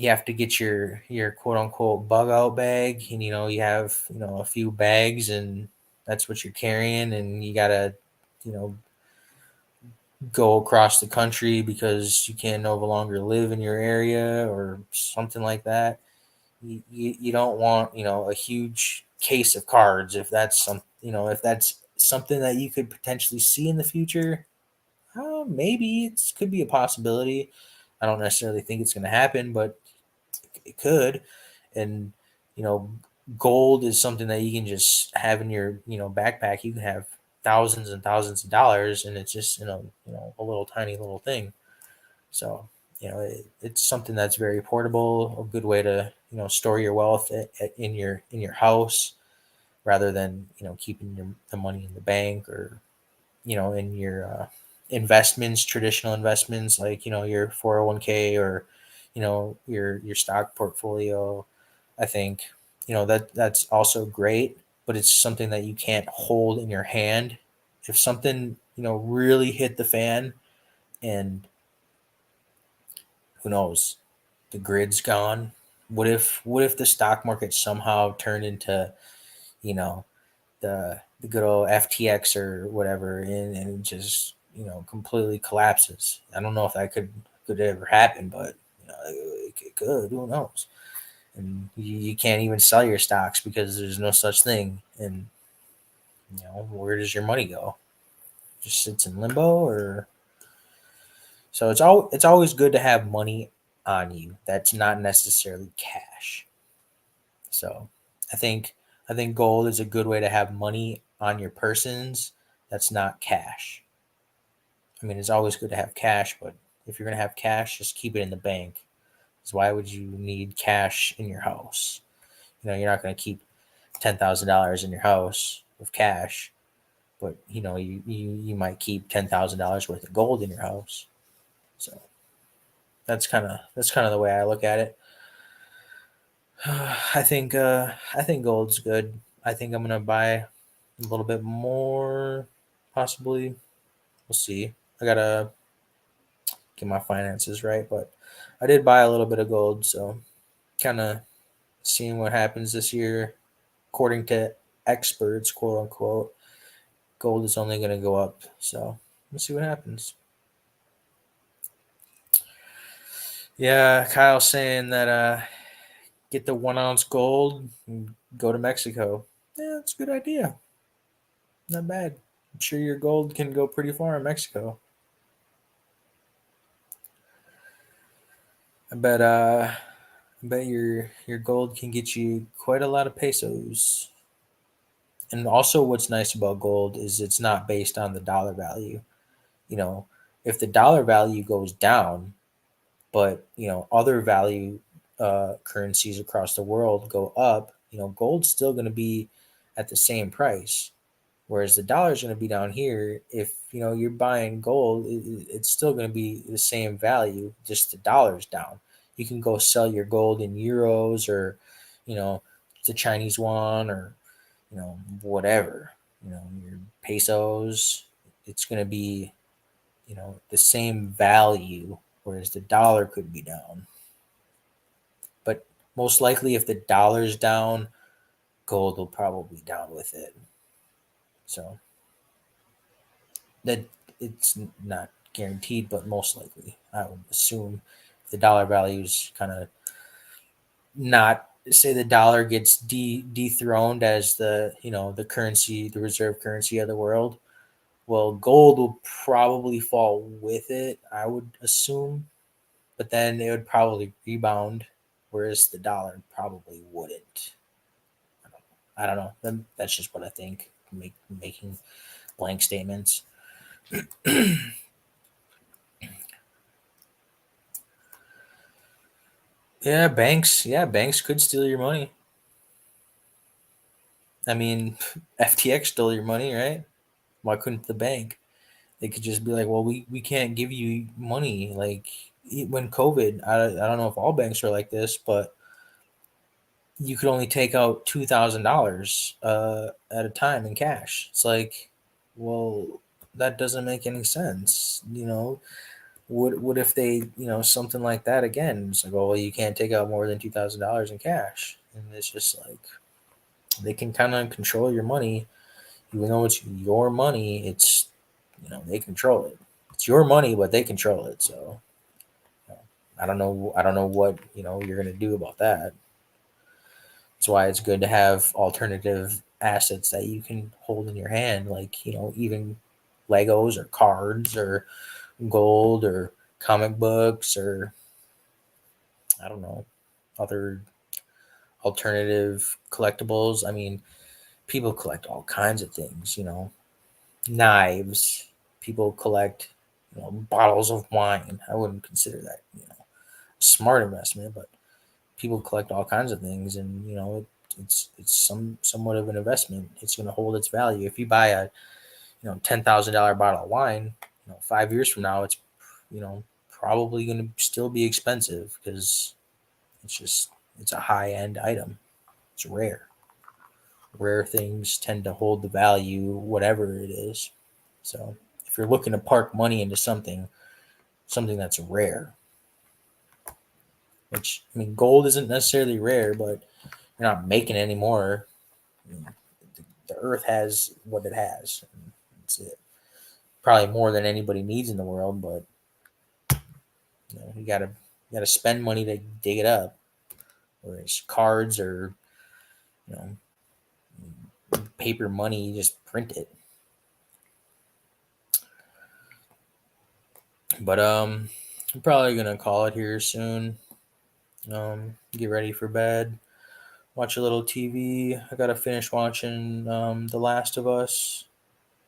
have to get your quote unquote bug out bag, and you have a few bags, and that's what you're carrying, and you gotta you know go across the country because you can no longer live in your area or something like that. You don't want a huge case of cards if that's if that's something that you could potentially see in the future. Maybe it could be a possibility. I don't necessarily think it's going to happen, but it could. And you know, gold is something that you can just have in your backpack. You can have thousands and thousands of dollars, and it's just a little tiny little thing. So it's something that's very portable, a good way to store your wealth in your house rather than keeping the money in the bank or in your investments, traditional investments like your 401k or your stock portfolio. I think that's also great, but it's something that you can't hold in your hand. If something really hit the fan, and who knows, the grid's gone. What if the stock market somehow turned into you know the good old FTX or whatever, and it just completely collapses? I don't know if that could ever happen, but it could. Who knows? And you can't even sell your stocks because there's no such thing. And where does your money go? Just sits in limbo, or so it's always good to have money on you that's not necessarily cash. So I think I think gold is a good way to have money on your persons that's not cash. I mean, it's always good to have cash, but if you're going to have cash, just keep it in the bank. Because why would you need cash in your house? You're not going to keep $10,000 in your house with cash, but you might keep $10,000 worth of gold in your house. So that's kind of the way I look at it. I think gold's good. I think I'm gonna buy a little bit more, possibly. We'll see. I gotta get my finances right, but I did buy a little bit of gold, so kind of seeing what happens this year. According to experts, quote unquote, gold is only gonna go up. So we'll see what happens. Yeah, Kyle's saying that get the 1 ounce gold and go to Mexico. Yeah, that's a good idea. Not bad. I'm sure your gold can go pretty far in Mexico. I bet your gold can get you quite a lot of pesos. And also what's nice about gold is it's not based on the dollar value. You know, if the dollar value goes down, but other value currencies across the world go up, gold's still going to be at the same price. Whereas the dollar is going to be down here. If you're buying gold, it's still going to be the same value, just the dollar's down. You can go sell your gold in euros or, you know, the Chinese yuan or whatever. Your pesos. It's going to be the same value, whereas the dollar could be down. But most likely, if the dollar's down, gold will probably be down with it. So that it's not guaranteed, but most likely, I would assume if the dollar value is kind of not, say the dollar gets dethroned as the currency, the reserve currency of the world. Well, gold will probably fall with it, I would assume, but then it would probably rebound, whereas the dollar probably wouldn't. I don't know. That's just what I think. Making blank statements. Yeah, banks. Yeah, banks could steal your money. I mean, FTX stole your money, right? Why couldn't the bank? They could just be like, well, we can't give you money. Like when COVID, I don't know if all banks are like this, but you could only take out $2,000 at a time in cash. It's like, well, that doesn't make any sense. What if they something like that again? It's like, oh, well, you can't take out more than $2,000 in cash, and it's just like they can kind of control your money, even though it's your money. It's they control it. It's your money, but they control it. So I don't know. I don't know what you're gonna do about that. That's why it's good to have alternative assets that you can hold in your hand, like even Legos or cards or gold or comic books or I don't know other alternative collectibles. I mean, people collect all kinds of things. Knives. People collect bottles of wine. I wouldn't consider that a smart investment, but people collect all kinds of things, and it's somewhat of an investment. It's going to hold its value. If you buy a $10,000 bottle of wine, 5 years from now, it's probably going to still be expensive because it's a high end item. It's rare. Rare things tend to hold the value, whatever it is. So if you're looking to park money into something that's rare, which I mean, gold isn't necessarily rare, but you're not making any more. You know, the earth has what it has. And that's it. Probably more than anybody needs in the world, but you gotta spend money to dig it up. Whereas cards or you know paper money, you just print it. But I'm probably gonna call it here soon. Get ready for bed. watch a little TV. I gotta finish watching The Last of Us,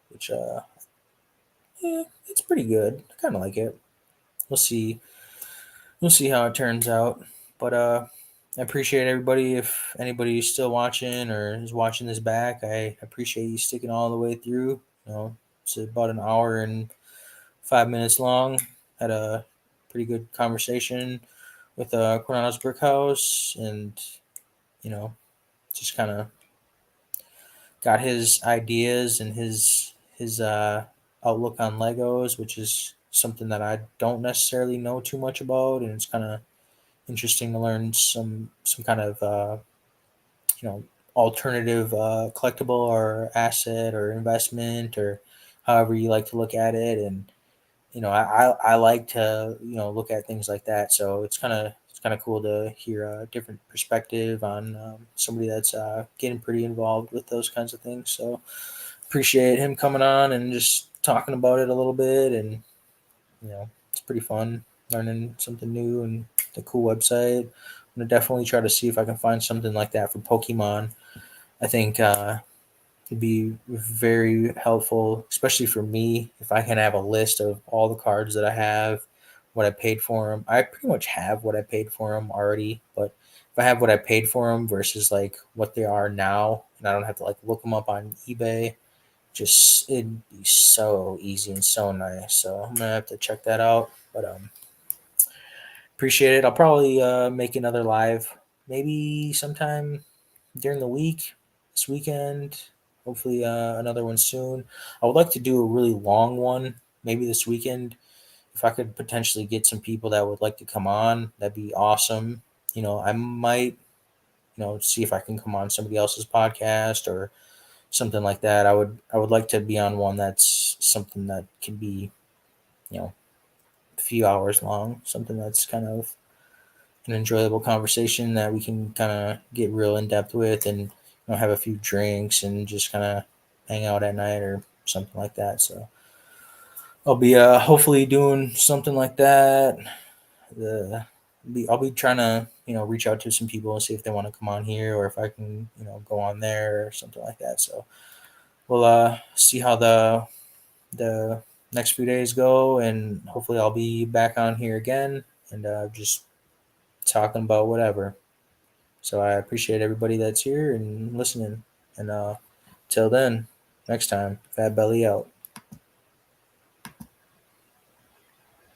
which yeah, it's pretty good. I kind of like it. We'll see. We'll see how it turns out. But I appreciate everybody. If anybody's still watching or is watching this back, I appreciate you sticking all the way through. It's about an hour and 5 minutes long. Had a pretty good conversation with Coronados Brickhouse, and you know, just kind of got his ideas and his outlook on Legos, which is something that I don't necessarily know too much about, and it's kind of interesting to learn some kind of you know alternative collectible or asset or investment or however you like to look at it. And I like to look at things like that, so it's kind of cool to hear a different perspective on somebody that's getting pretty involved with those kinds of things. So appreciate him coming on and just talking about it a little bit. And it's pretty fun learning something new and the cool website. I'm gonna definitely try to see if I can find something like that for Pokemon. I think it'd be very helpful, especially for me, if I can have a list of all the cards that I have, what I paid for them. I pretty much have what I paid for them already, but if I have what I paid for them versus like what they are now, and I don't have to like look them up on eBay, just it'd be so easy and so nice. So I'm gonna have to check that out. But appreciate it. I'll probably make another live maybe sometime during the week, this weekend. Hopefully, another one soon. I would like to do a really long one, maybe this weekend. If I could potentially get some people that would like to come on, that'd be awesome. I might, see if I can come on somebody else's podcast or something like that. I would like to be on one that's something that can be, you know, a few hours long, something that's kind of an enjoyable conversation that we can kind of get real in depth with, and have a few drinks and just kind of hang out at night or something like that. So I'll be hopefully doing something like that. I'll be trying to reach out to some people and see if they want to come on here or if I can go on there or something like that. So we'll see how the next few days go, and hopefully I'll be back on here again and just talking about whatever. So I appreciate everybody that's here and listening. And till then, next time, Fat Belly out.